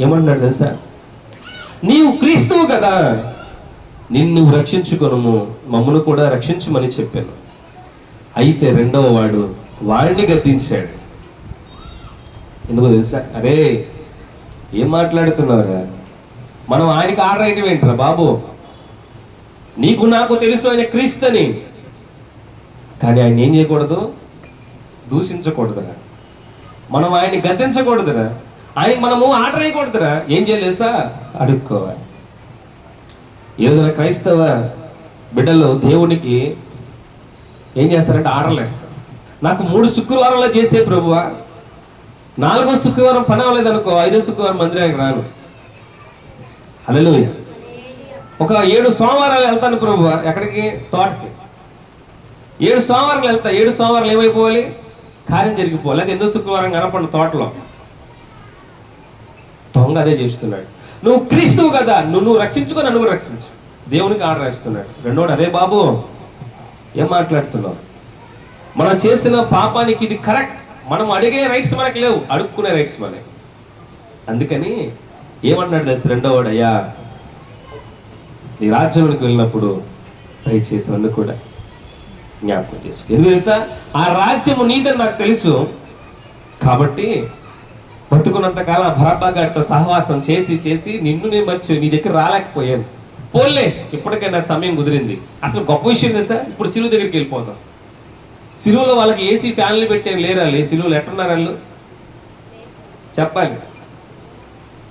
ఏమన్నాడు తెలుసా? నీవు క్రీస్తువు కదా, నిన్ను రక్షించుకొనుము, మమ్మను కూడా రక్షించుమని చెప్పాను. అయితే 2వ వాడు వాడిని గద్దించాడు. ఎందుకో తెలుసా? అరే, ఏం మాట్లాడుతున్నావురా? మనం ఆయనకి ఆర్డర్ అయితే ఏంటరా బాబు? నీకు నాకు తెలుసు ఆయన క్రీస్తుని, కానీ ఆయన ఏం చేయకూడదు? దూషించకూడదురా, మనం ఆయన్ని గద్దించకూడదురా, ఆయనకి మనము ఆర్డర్ వేయకూడదురా. ఏం చేయలేసా? అడుక్కోవాలి. ఈ రోజున క్రైస్తవ బిడ్డలు దేవునికి ఏం చేస్తారంటే ఆర్డర్లు వేస్తారు. నాకు 3 శుక్రవారంలో చేసే ప్రభువా, 4వ శుక్రవారం పని అవ్వలేదు అనుకో, 5వ శుక్రవారం మందిరానికి రాను. హల్లెలూయా. ఒక 7 సోమవారాలు వెళ్తాను ప్రభువా, ఎక్కడికి? తోటకి. 7 సోమవారాలు వెళ్తా. 7 సోమవారాలు ఏమైపోవాలి? కార్యం జరిగిపోవాలి. అది 8వ శుక్రవారం కనపడిన తోటలో దొంగ అదే చేస్తున్నాడు. నువ్వు క్రీస్తువు కదా, నువ్వు రక్షించుకో, నన్ను కూడా రక్షించు. దేవునికి ఆర్డర్ వేస్తున్నాడు. రెండోడు, అరే బాబు ఏం మాట్లాడుతున్నావు? మనం చేసిన పాపానికి ఇది కరెక్ట్. మనం అడిగే రైట్స్ మనకి లేవు, అడుక్కునే రైట్స్ మనకి. అందుకని ఏమన్నాడు తెలుసు రెండోవాడు? అయ్యా, నీ రాజ్యంలోకి వెళ్ళినప్పుడు దయచేసి నన్ను కూడా జ్ఞాపకం చేసుకో. ఎందుకు తెలుసా? ఆ రాజ్యము నీదని నాకు తెలుసు కాబట్టి బతుకున్నంత కాలం బరబ్బా గారితో సహవాసం చేసి చేసి నిన్ను నేను మర్చి నీ దగ్గర రాలేకపోయాను. పోన్లే, ఇప్పటికైనా సమయం కుదిరింది. అసలు గొప్ప విషయం తెలుసా? ఇప్పుడు సిలువ దగ్గరికి వెళ్ళిపోతాం. సిలువలో వాళ్ళకి ఏసీ ఫ్యాన్లు పెట్టేం లేరా? సిలువలు ఎట్టున్నారు వాళ్ళు? చెప్పాలి.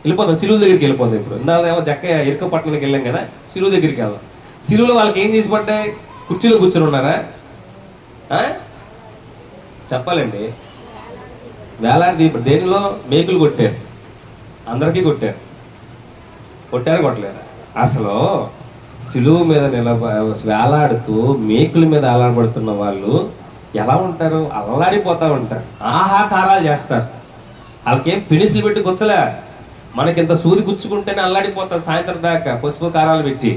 వెళ్ళిపోతాం, సిలువ దగ్గరికి వెళ్ళిపోతాం. ఇప్పుడు ఇందాకేమో జక్క ఇరుకపట్నానికి వెళ్ళాం కదా, సిలువ దగ్గరికి వెళ్దాం. సిలువలో వాళ్ళకి ఏం చేసి పడ్డాయి? కుర్చీలో కూర్చొని ఉన్నారా? చెప్పాలండి. వేలాడి దేనిలో? మేకులు కొట్టారు. అందరికీ కొట్టారు. కొట్టలేరా? అసలు సిలువ మీద వేలాడుతూ మేకుల మీద వేలాడబడుతున్న వాళ్ళు ఎలా ఉంటారు? అల్లాడిపోతూ ఉంటారు, ఆహాకారాలు చేస్తారు. వాళ్ళకేం పినిసులు పెట్టి గుచ్చలే. మనకింత సూది గుచ్చుకుంటేనే అల్లాడిపోతారు సాయంత్రం దాకా పసుపు కారాలు పెట్టి.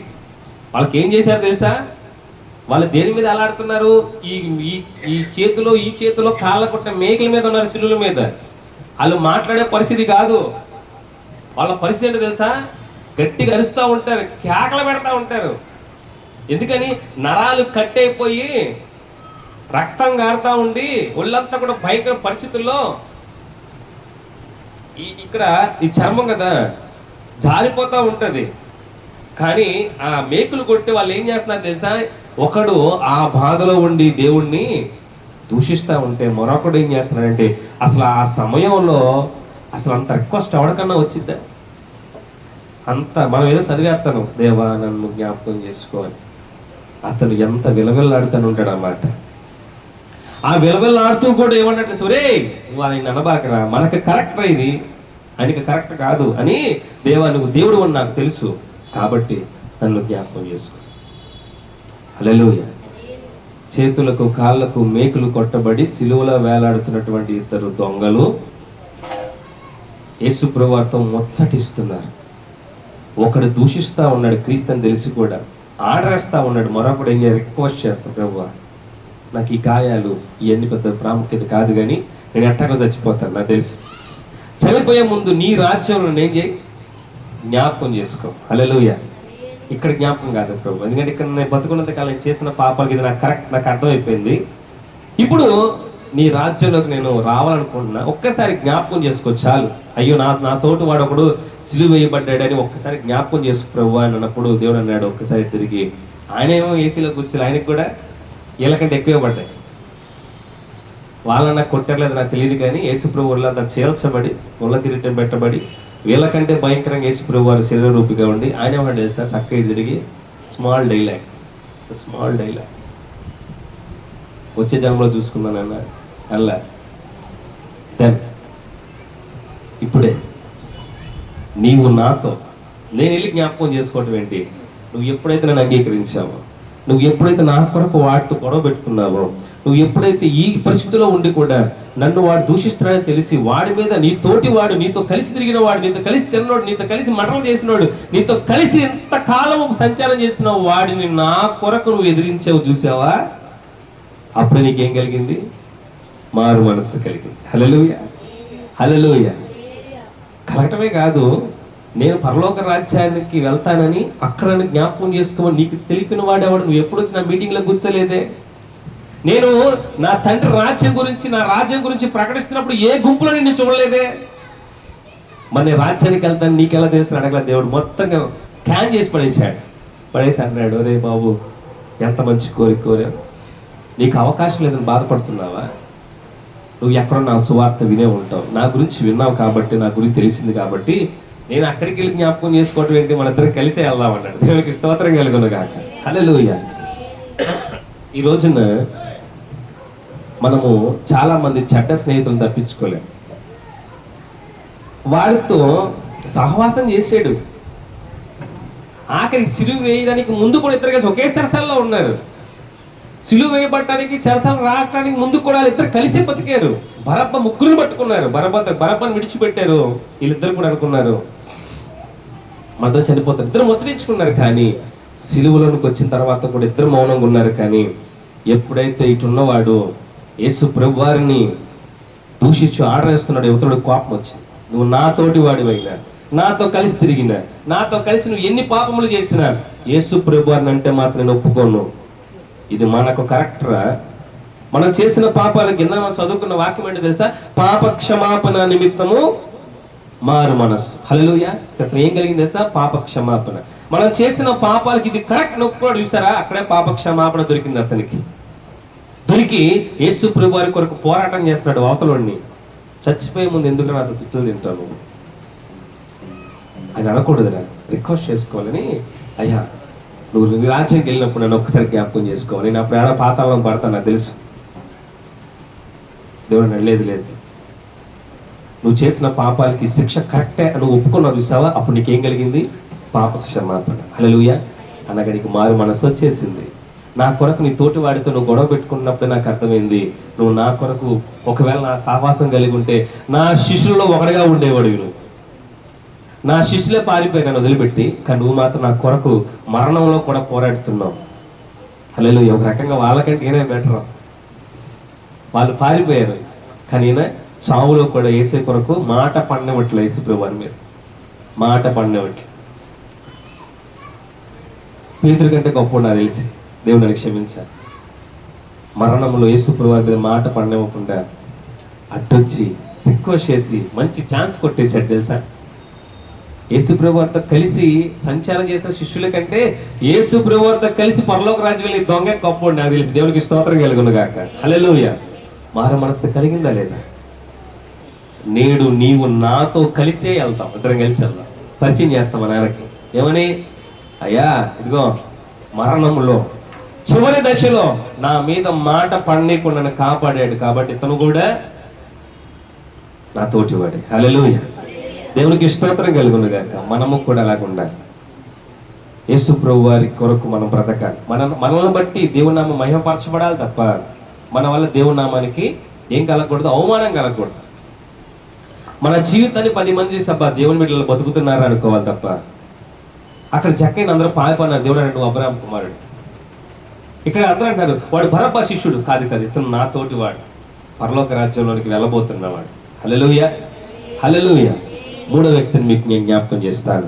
వాళ్ళకి ఏం చేశారు తెలుసా? వాళ్ళు దేని మీద అల్లాడుతున్నారు? ఈ చేతిలో కాళ్ళ కొట్టిన మేకల మీద ఉన్నారు, సిలువల మీద. వాళ్ళు మాట్లాడే పరిస్థితి కాదు. వాళ్ళ పరిస్థితి ఏంటో తెలుసా? గట్టిగా అరుస్తూ ఉంటారు, కేకలు పెడతా ఉంటారు. ఎందుకని? నరాలు కట్ అయిపోయి రక్తం గారుతా ఉండి ఒళ్ళంతా కూడా భయంకర పరిస్థితుల్లో ఇక్కడ ఈ చర్మం కదా జారిపోతూ ఉంటుంది. కానీ ఆ మేకులు కొట్టి వాళ్ళు ఏం చేస్తున్నారు తెలుసా? ఒకడు ఆ బాధలో ఉండి దేవుణ్ణి దూషిస్తూ ఉంటే మరొకడు ఏం చేస్తున్నాడంటే అసలు ఆ సమయంలో అసలు అంత రిక్వెస్ట్ ఎవరికన్నా వచ్చిద్దా? అంత మనం ఏదో చదివేస్తాను, దేవా నన్ను జ్ఞాపకం చేసుకోవాలి. అతను ఎంత విలవిల్లాడుతూ ఉంటాడు అన్నమాట. ఆ విలవిల్లాడుతూ కూడా ఏమన్నట్టు, సురే నువ్వు ఆయన అనబాకరా, మనకి కరెక్ట్ ఇది, ఆయనకి కరెక్ట్ కాదు అని. దేవా నువ్వు దేవుడు అని నాకు తెలుసు కాబట్టి నన్ను జ్ఞాపకం చేసుకో. హల్లెలూయా. చేతులకు కాళ్ళకు మేకులు కొట్టబడి సిలువలో వేలాడుతున్నటువంటి 2 దొంగలు యేసు ప్రభువుతో ముచ్చటిస్తున్నారు. ఒకడు దూషిస్తూ ఉన్నాడు క్రీస్తుని తెలిసి కూడా, ఆర్డర్ వేస్తూ ఉన్నాడు. మరొకడు ఏం రిక్వెస్ట్ చేస్తాడు, ప్రభువా నాకు ఈ గాయాలు ఇవన్నీ పెద్ద ప్రాముఖ్యత కాదు, కానీ నేను ఎట్టగా చచ్చిపోతాను, నాకు తెలుసు. చనిపోయే ముందు నీ రాజ్యంలో నేను చేయి, జ్ఞాపకం చేసుకో. హల్లెలూయా. ఇక్కడ జ్ఞాపకం కాదు ప్రభు, ఎందుకంటే ఇక్కడ నేను బతుకున్నంత కాలం చేసిన పాపాలకి ఇది నాకు కరెక్ట్, నాకు అర్థమైపోయింది. ఇప్పుడు నీ రాజ్యంలోకి నేను రావాలనుకుంటున్నా, ఒక్కసారి జ్ఞాపకం చేసుకో చాలు. అయ్యో నా తోటి వాడు ఒకడు సిలువ వేయబడ్డాడని ఒక్కసారి జ్ఞాపకం చేసుకో ప్రభు అని అన్నప్పుడు దేవుడు అన్నాడు ఒక్కసారి తిరిగి. ఆయన ఏమో ఏసీలో కూర్చొని ఆయనకు కూడా వీళ్ళకంటే ఎక్కువే పడ్డాయి. వాళ్ళని నాకు కొట్టలేదు నాకు తెలియదు, కానీ యేసు ప్రభు వాళ్ళంతా చేల్చబడి ముళ్ళ కిరీటం పెట్టబడి వీళ్ళకంటే భయంకరంగా యేసు ప్రభు వారు శరీర రూపిగా ఉండి ఆయన ఏమన్నా తెలుసా? చక్కగా తిరిగి స్మాల్ డైలాగ్ వచ్చే జన్మలో చూసుకున్నానన్న అల్లా దెన్ ఇప్పుడే నీవు నాతో నేను వెళ్ళి జ్ఞాపకం చేసుకోవటం ఏంటి? నువ్వు ఎప్పుడైతే నన్ను అంగీకరించావో, నువ్వు ఎప్పుడైతే నా కొరకు వాడితో గొడవ పెట్టుకున్నావో, నువ్వు ఎప్పుడైతే ఈ పరిస్థితిలో ఉండి కూడా నన్ను వాడు దూషిస్తున్నాడని తెలిసి వాడి మీద నీ తోటి వాడు, నీతో కలిసి తిరిగిన వాడు, నీతో కలిసి తిన్నోడు, నీతో కలిసి మటలు చేసినోడు, నీతో కలిసి ఎంతకాలం సంచారం చేసినావు, వాడిని నా కొరకు నువ్వు ఎదిరించావు చూసావా? అప్పుడే నీకేం కలిగింది? మారు మనస్సు కలిగింది. హల్లెలూయా, హల్లెలూయా. కలగటమే కాదు, నేను పరలోక రాజ్యానికి వెళ్తానని అక్కడ జ్ఞాపకం చేసుకోమని నీకు తెలిపిన వాడేవాడు. నువ్వు ఎప్పుడు వచ్చి నా మీటింగ్లో కూర్చోలేదే. నేను నా తండ్రి రాజ్యం గురించి, నా రాజ్యం గురించి ప్రకటిస్తున్నప్పుడు ఏ గుంపులో నిన్ను చూడలేదే. మరి నేను రాజ్యానికి వెళ్తాను నీకెలా తెలుసు అడగల. దేవుడు మొత్తంగా స్కాన్ చేసి పడేశాడు. పడేసి అన్నాడు, రే బాబు ఎంత మంచి కోరిక కోరావు, నీకు అవకాశం లేదని బాధపడుతున్నావా? నువ్వు ఎక్కడున్నా సువార్త వినే ఉంటావు, నా గురించి విన్నావు కాబట్టి, నా గురించి తెలిసింది కాబట్టి నేను అక్కడికి వెళ్ళి జ్ఞాపకం చేసుకోవటం ఏంటి, మన ఇద్దరం కలిసే వెళ్దామన్నాడు. దేవునికి స్తోత్రం కలుగును గాక. హల్లెలూయా. ఈ రోజున మనము చాలా మంది చెడ్డ స్నేహితులను తప్పించుకోలేము. వాడితో సహవాసం చేసాడు, ఆఖరికి సిలువ వేయడానికి ముందు కూడా ఇద్దరు కలిసి ఒకే చెరసాలలో ఉన్నారు. సిలువ వేయబట్టడానికి చెరసాలు రావడానికి ముందు కూడా ఇద్దరు కలిసే బతికారు. బరబ్బ ముగ్గురుని పట్టుకున్నారు, బరబ్బని విడిచిపెట్టారు. వీళ్ళిద్దరు కూడా అనుకున్నారు మనతో చనిపోతారు, ఇద్దరు ముచ్చరించుకున్నారు. కానీ సిలువలోనికి వచ్చిన తర్వాత కూడా ఇద్దరు మౌనంగా ఉన్నారు. కానీ ఎప్పుడైతే ఇటున్నవాడు యేసు ప్రభు వారిని దూషించి ఆడరేస్తున్నాడు, యువతుడు కోపం వచ్చింది. నువ్వు నాతోటి వాడివైనా, నాతో కలిసి తిరిగినా, నాతో కలిసి నువ్వు ఎన్ని పాపములు చేసినా యేసు ప్రభు వారిని అంటే మాత్రం నేను ఒప్పుకోను. ఇది మనకు కరెక్టరా? మనం చేసిన పాపాలకి కింద మనం చదువుకున్న వాక్యం ఏంటో తెలుసా? పాప క్షమాపణ నిమిత్తము మారు మనసు. హల్లెలూయా. ఇక్కడ ఏం కలిగింది తెలుసా? పాప క్షమాపణ. మనం చేసిన పాపాలకి ఇది కరెక్ట్ నొప్పుకోడు, చూసారా? అక్కడే పాప క్షమాపణ దొరికింది అతనికి. దొరికి యేసు ప్రభు వారి కొరకు పోరాటం చేస్తున్నాడు. అవతలని చచ్చిపోయే ముందు ఎందుకు నాతో తిట్టులు తింటాను అని అనకూడదురా, రిక్వెస్ట్ చేసుకోవాలని. అయ్యా నువ్వు రాజ్యానికి వెళ్ళినప్పుడు నన్ను ఒక్కసారి జ్ఞాపకం చేసుకోవాలి, నేను అప్పుడు ఏడా పాతాళం పడతాను, నాకు తెలుసు. దేవుడు లేదు లేదు, నువ్వు చేసిన పాపాలకి శిక్ష కరెక్టే నువ్వు ఒప్పుకున్నావు, చూసావా? అప్పుడు నీకేం కలిగింది? పాప క్షమాపణ. హల్లెలూయా. అనగా నీకు మారు మనసు వచ్చేసింది. నా కొరకు నీ తోటి వాడితో నువ్వు గొడవ పెట్టుకున్నప్పుడే నాకు అర్థమైంది, నువ్వు నా కొరకు ఒకవేళ నా సహవాసం కలిగి ఉంటే నా శిష్యుల్లో ఒకటిగా ఉండేవాడు. నువ్వు నా శిష్యులే పారిపోయి నన్ను వదిలిపెట్టి, కానీ నువ్వు మాత్రం నా కొరకు మరణంలో కూడా పోరాడుతున్నావు. హల్లెలూయా. ఒక రకంగా వాళ్ళకంటే ఈయనే బెటర్. వాళ్ళు పారిపోయారు, కానీ ఈయన చావులో కూడా యేసు కొరకు మాట పడినవట్లే. యేసు ప్రభువారి మీద మాట పడినవట్లే. పేతురు కంటే గొప్ప నాకు తెలిసి, దేవుని క్షమించాలి. మరణంలో యేసు ప్రభువారి మీద మాట పడినవ్వకుండా అడ్డొచ్చి రిక్వెస్ట్ చేసి మంచి ఛాన్స్ కొట్టేశాడు తెలుసా? యేసు ప్రభువారితో కలిసి సంచారం చేసిన శిష్యుల కంటే యేసు ప్రభువారితో కలిసి పరలోక రాజ్యం వెళ్ళి దొంగ గొప్ప నాకు తెలిసి. దేవునికి స్తోత్రం కలుగును గాక. హల్లెలూయా. మారు మనస్సు కలిగిందా లేదా? నేడు నీవు నాతో కలిసే వెళ్తాం, ఇద్దరం కలిసి వెళ్దాం. పరిచయం చేస్తాం మా నాన్నకి. ఏమని? అయ్యా ఇదిగో మరణంలో చివరి దశలో నా మీద మాట పడనీయకుండా నన్ను కాపాడాడు, కాబట్టి ఇతను కూడా నా తోటివాడే. హల్లెలూయా. దేవునికి స్తోత్రం కలుగును గాక. మనము కూడా అలాగుండాలి. యేసు ప్రభు వారి కొరకు మనం బ్రతకాలి. మనల్ని బట్టి దేవుని నామం మహిమపరచబడాలి తప్ప మన వల్ల దేవుని నామానికి ఏం కలగకూడదు, అవమానం కలగకూడదు. మన జీవితాన్ని 10 మంది చూసి అబ్బా దేవుని బిడ్డలు బతుకుతున్నారు అనుకోవాలి తప్ప అక్కడ చక్కని అందరూ పాల్పన్నారు. దేవుడు అన్నాడు నువ్వు అబ్రాహాము కుమారుడు. ఇక్కడ అందరూ అంటారు వాడు బరబ్బా శిష్యుడు. కాదు కాదు, ఇతను నాతోటి వాడు, పరలోక రాజ్యంలోనికి వెళ్ళబోతున్నవాడు. హల్లెలూయా. హల్లెలూయా. మూడో వ్యక్తిని మీకు నేను జ్ఞాపకం చేస్తాను.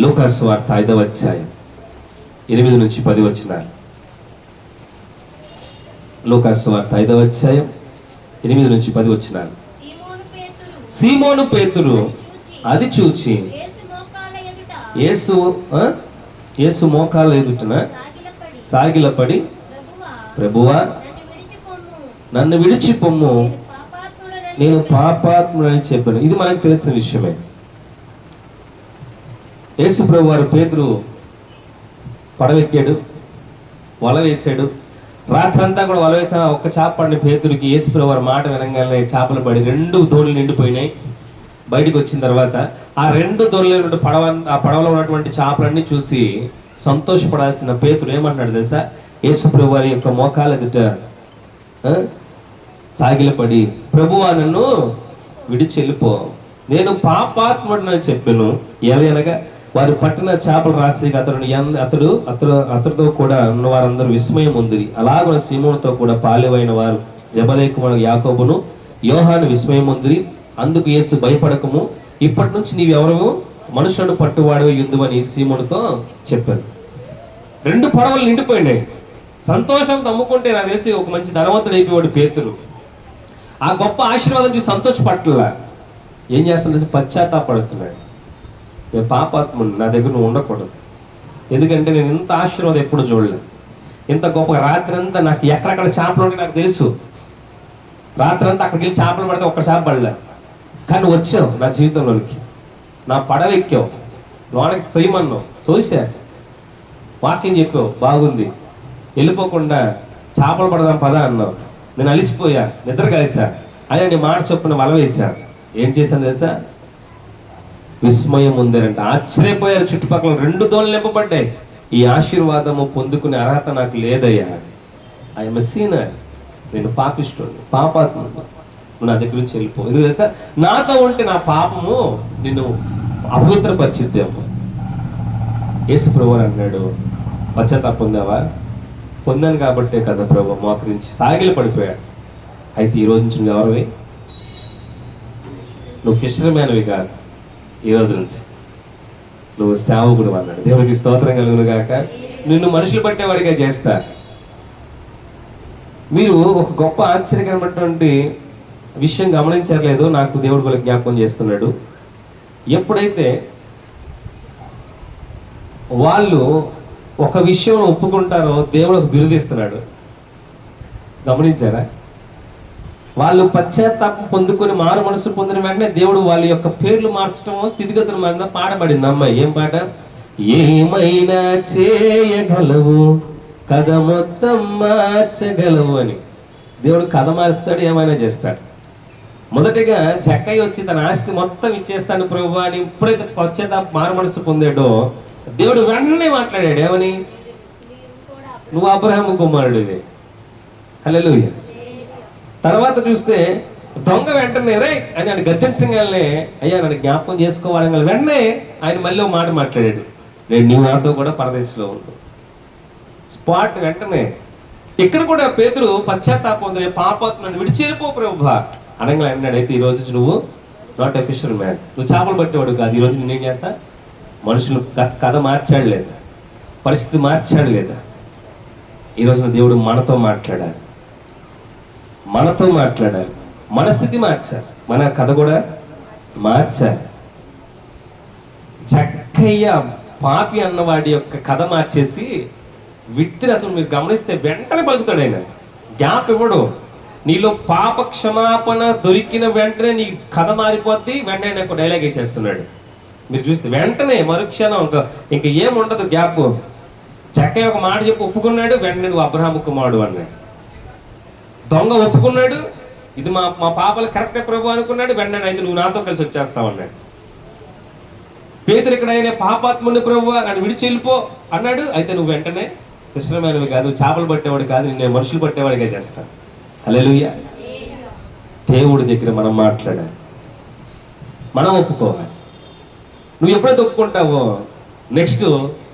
లూకా సువార్త 5వ అధ్యాయం 8 నుంచి 10 వచనాలు. లూకా సువార్త 5వ అధ్యాయం 8 నుంచి 10 వచనాలు. సీమోను పేతురు అది చూచి యేసు మోకాళ్ళ ఎదుటన సాగిలపడి, ప్రభువా నన్ను విడిచి పొమ్ము, నేను పాపాత్ముడని చెప్పాను. ఇది మనకు తెలిసిన విషయమే. యేసు ప్రభు వారు పేతురు పడవెక్కాడు, వల వేసాడు. రాత్రంతా కూడా వల వేసిన ఒక్క చేప పడిన పేతురికి యేసు ప్రభు వారి మాట వినగానే చేపలు పడి 2 దోణులు నిండిపోయినాయి. బయటకు వచ్చిన తర్వాత ఆ 2 దోణులు ఆ పడవలో ఉన్నటువంటి చేపలన్నీ చూసి సంతోషపడాల్సిన పేతురు ఏమంటున్నాడు తెలుసా? యేసు ప్రభు వారి యొక్క మోకాళ్ళ ఎదుట సాగిలపడి, ప్రభువా నన్ను విడిచి వెళ్ళిపో, నేను పాపాత్ముడని చెప్పాను. ఎలాగనగా వారు పట్టిన చేపలు రాసి అతడితో కూడా ఉన్న వారందరూ విస్మయం ఉంది. అలాగే సీమోనుతో కూడా పాలెవైన వారు జెబెదయి కుమారుడు యాకోబును యోహాను విస్మయం ఉంది. అందుకు యేసు భయపడకము, ఇప్పటి నుంచి నీవెవరము మనుషులను పట్టువాడివి యుద్ధమని సీమోనుతో చెప్పారు. 2 పడవలు నిండిపోయినాయి. సంతోషం తమ్ముకుంటే నాకు తెలిసి ఒక మంచి ధనవంతుడు అయిపోయాడు పేతురు. ఆ గొప్ప ఆశీర్వాదం చూసి సంతోషపట్ల ఏం చేస్తాడు? పశ్చాత్తాపడుతున్నాడు. నేను పాపాత్ముడు, నా దగ్గర నువ్వు ఉండకూడదు, ఎందుకంటే నేను ఇంత ఆశీర్వాదం ఎప్పుడు చూడలేదు. ఇంత గొప్ప రాత్రి అంతా నాకు ఎక్కడెక్కడ చేపలు ఉంటే నాకు తెలుసు. రాత్రి అంతా అక్కడికి వెళ్ళి చేపలు పడితే ఒక్క చేప పడలే, కానీ వచ్చావు నా జీవితంలోనికి. నా పడవ ఎక్కావు, లోనకి తొయ్యమన్నావు, తోసా, వాక్యం చెప్పావు, బాగుంది. వెళ్ళిపోకుండా చేపలు పడదాం పదా అన్నావు. నేను అలిసిపోయా, నిద్ర కలిసా, అదే నీ మాట చొప్పున వల వేసా. ఏం చేశాను తెలుసా? విస్మయం ఉందేనంట. ఆశ్చర్యపోయారు చుట్టుపక్కల. 2 దోణులు నింపబడ్డాయి. ఈ ఆశీర్వాదము పొందుకునే అర్హత నాకు లేదయ్యా. ఐఎమ్ సీనర్, నేను పాపిష్టుని, పాపాత్ముడు, నువ్వు నా దగ్గర నుంచి వెళ్ళిపో. ఎందుకు తెలుసా? నాతో ఉంటే నా పాపము నిన్ను అపవిత్రపరిచిద్దేమో. యేసు ప్రభువు అన్నాడు, పశ్చాత్తాపం పొందావా? పొందాను కాబట్టే కదా ప్రభు మోకరించి సాగిలి పడిపోయాడు. అయితే ఈ రోజు నుంచి నువ్వు ఎవరివి? నువ్వు ఫిషర్ మ్యాన్వి కాదు, ఈ రోజు నుంచి నువ్వు సేవకుడు అన్నాడు. దేవునికి స్తోత్రం కలుగును గాక. నిన్ను మనుషులు పట్టేవాడిగా చేస్తా. మీరు ఒక గొప్ప ఆశ్చర్యకరమైనటువంటి విషయం గమనించలేదు, నాకు దేవుడు కూడా జ్ఞాపకం చేస్తున్నాడు. ఎప్పుడైతే వాళ్ళు ఒక విషయం ఒప్పుకుంటారో దేవుడు ఒక బిరుదిస్తున్నాడు. గమనించారా? వాళ్ళు పశ్చాత్తాపం పొందుకొని మారు మనసు పొందిన వెంటనే దేవుడు వాళ్ళ యొక్క పేర్లు మార్చడం, స్థితిగతులు మారిన పాడబడింది. అమ్మాయి ఏం పాట? ఏమైనా చేయగలవు, కథ మొత్తం మార్చగలవు అని. దేవుడు కథ మారుస్తాడు, ఏమైనా చేస్తాడు. మొదటిగా జక్కయ్య వచ్చి తన ఆస్తి మొత్తం ఇచ్చేస్తాను ప్రభు అని ఎప్పుడైతే పశ్చాత్తాపం మారు మనసు పొందాడో దేవుడు వెంటనే మాట్లాడాడు. ఏమని? నువ్వు అబ్రహాము కుమారుడివి. హల్లెలూయా. తర్వాత చూస్తే దొంగ వెంటనే రే అని ఆయన గద్దించగానే, అయ్యా నన్ను జ్ఞాపకం చేసుకోవాలని వెంటనే ఆయన మళ్ళీ ఒక మాట మాట్లాడాడు, నేను నీ నాతో కూడా పరదేశంలో ఉండు. స్పాట్ వెంటనే. ఇక్కడ కూడా పేతురు పశ్చాత్తాపం పొందిన పాపాత్మ నన్ను విడిచిపో ప్రభు అనగా అన్నాడు. అయితే ఈ రోజు నువ్వు నాట్ ఎ ఫిషర్ మ్యాన్, నువ్వు చేపలు పట్టేవాడు కాదు. ఈ రోజు నేనేం చేస్తా? మనుషులు కథ మార్చాడు లేదా? పరిస్థితి మార్చాడు లేదా? ఈరోజు దేవుడు మనతో మాట్లాడాలి, మనతో మాట్లాడాలి. మన స్థితి మార్చాలి, మన కథ కూడా మార్చాలి. జక్కయ్య పాపి అన్నవాడి యొక్క కథ మార్చేసి వ్యక్తిని అసలు మీరు గమనిస్తే వెంటనే పలుకుతాడు ఆయన. గ్యాప్ ఇవ్వడు. నీలో పాప క్షమాపణ దొరికిన వెంటనే నీ కథ మారిపోద్ది. వెంటనే నాకు డైలాగ్ వేసేస్తున్నాడు. మీరు చూస్తే వెంటనే మరుక్షణం ఇంకా ఏముండదు గ్యాప్. జక్కయ్య ఒక మాట చెప్పి ఒప్పుకున్నాడు, వెంటనే నువ్వు అబ్రహాము కుమారుడు అన్నాడు. దొంగ ఒప్పుకున్నాడు, ఇది మా పాపలు కరెక్టే ప్రభు అనుకున్నాడు, వెంటనే అయితే నువ్వు నాతో కలిసి వచ్చేస్తావు అన్నాడు. పేతురు ఇక్కడ ఆయన పాపాత్ముని ప్రభు నన్ను విడిచి వెళ్ళిపో అన్నాడు. అయితే నువ్వు వెంటనే కృష్ణమైనవి కాదు, చేపలు పట్టేవాడు కాదు, నిన్ను మనుషులు పట్టేవాడిగా చేస్తాను. హల్లెలూయా. దేవుడి దగ్గర మనం మాట్లాడాలి, మనం ఒప్పుకోవాలి. నువ్వు ఎప్పుడైతే ఒప్పుకుంటావో నెక్స్ట్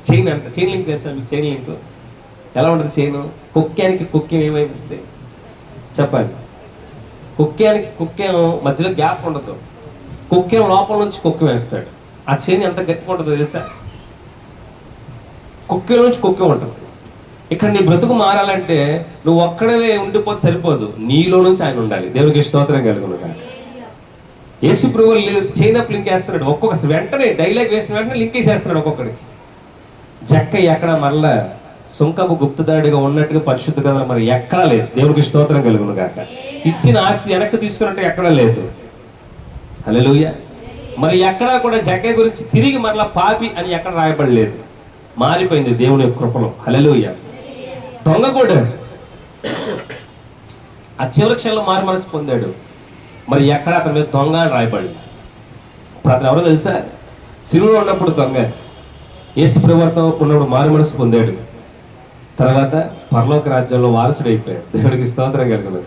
చైన్ అంట. చైన్ లింక్ చేస్తాను మీకు. చైన్ లింక్ ఎలా ఉంటుంది? చైన్ కుక్కానికి కుక్కేం ఏమైపోతుంది చెప్పాలి. కుక్కానికి కుక్కేం మధ్యలో గ్యాప్ ఉండదు. కుక్కేం లోపల నుంచి కుక్కి వేస్తాడు. ఆ చైన్ ఎంత గట్టిగా ఉంటుందో తెలుసా? కుక్కే నుంచి కుక్కే ఉంటుంది. ఇక్కడ నీ బ్రతుకు మారాలంటే నువ్వు ఒక్కడవే ఉండిపోతే సరిపోదు, నీలో నుంచి ఆయన ఉండాలి. దేవునికి స్తోత్రం కలుగును గాక. యేసు ప్రభువు చైన్ అప్ లింక్ వేస్తున్నాడు. ఒక్కొక్క వెంటనే డైలాగ్ వేసిన వెంటనే లింక్ వేసేస్తున్నాడు ఒక్కొక్కడికి. జక్కయ్య ఎక్కడ మరలా సుంకపు గుప్తదాడిగా ఉన్నట్టుగా పరిశుద్ధ గ్రంథంలో మరి ఎక్కడా లేదు. దేవునికి స్తోత్రం కలుగును గాక. ఇచ్చిన ఆస్తి వెనక్కి తీసుకున్నట్టు ఎక్కడా లేదు. హల్లెలూయా. మరి ఎక్కడా కూడా జక్కయ్య గురించి తిరిగి మరలా పాపి అని ఎక్కడ రాయబడలేదు. మారిపోయింది దేవుని కృపలో. హల్లెలూయా. దొంగ కూడా ఆ చివరి క్షణంలో మారు మనసు పొందాడు. మరి ఎక్కడ అతని మీద దొంగ అని రాయబడలేదు. ఇప్పుడు అతను ఎవరో తెలుసా? సిలువలో ఉన్నప్పుడు దొంగ, యేసు ప్రభువుతో ఉన్నప్పుడు మారు మనసు పొందాడు. తర్వాత పరలోక రాజ్యంలో వారసుడు అయిపోయాడు. దేవుడికి స్తోత్రం కలుగును.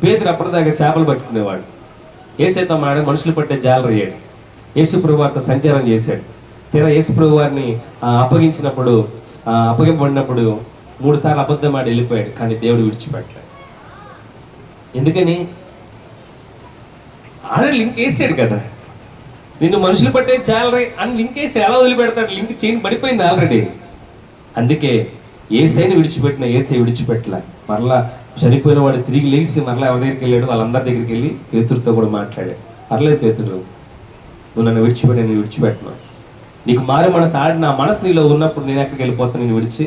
పేతురు అప్పటిదాకా చేపలు పట్టుకునేవాడు. యేసుతో మాట్లాడి మనుషులు పట్టే జాలరు అయ్యాడు. యేసు ప్రభువారితో సంచారం చేశాడు. తీరా యేసు ప్రభు వారిని అప్పగించినప్పుడు అప్పగింపబడినప్పుడు 3 సార్లు అబద్ధం ఆడి వెళ్ళిపోయాడు. కానీ దేవుడు విడిచిపెట్టాడు. ఎందుకని? ఆల్రెడీ లింక్ వేసాడు కదా. నిన్ను మనుషులు పట్టే జాలరీ అని లింక్ వేసి ఎలా వదిలిపెడతాడు? లింక్ చైన్ పడిపోయింది ఆల్రెడీ. అందుకే ఏసైని విడిచిపెట్టిన ఏసై విడిచిపెట్టలే. మరలా చనిపోయిన వాడు తిరిగి లేచి మరలా ఎవరి దగ్గరికి వెళ్ళాడు? వాళ్ళందరి దగ్గరికి వెళ్ళి పేతురుతో కూడా మాట్లాడాడు. పర్లేదు పేతురు, నువ్వు నన్ను విడిచిపెట్టి నేను విడిచిపెట్టను. నీకు మారు మనసు నా మనసు నీలో ఉన్నప్పుడు నేను ఎక్కడికి వెళ్ళిపోతాను నేను విడిచి.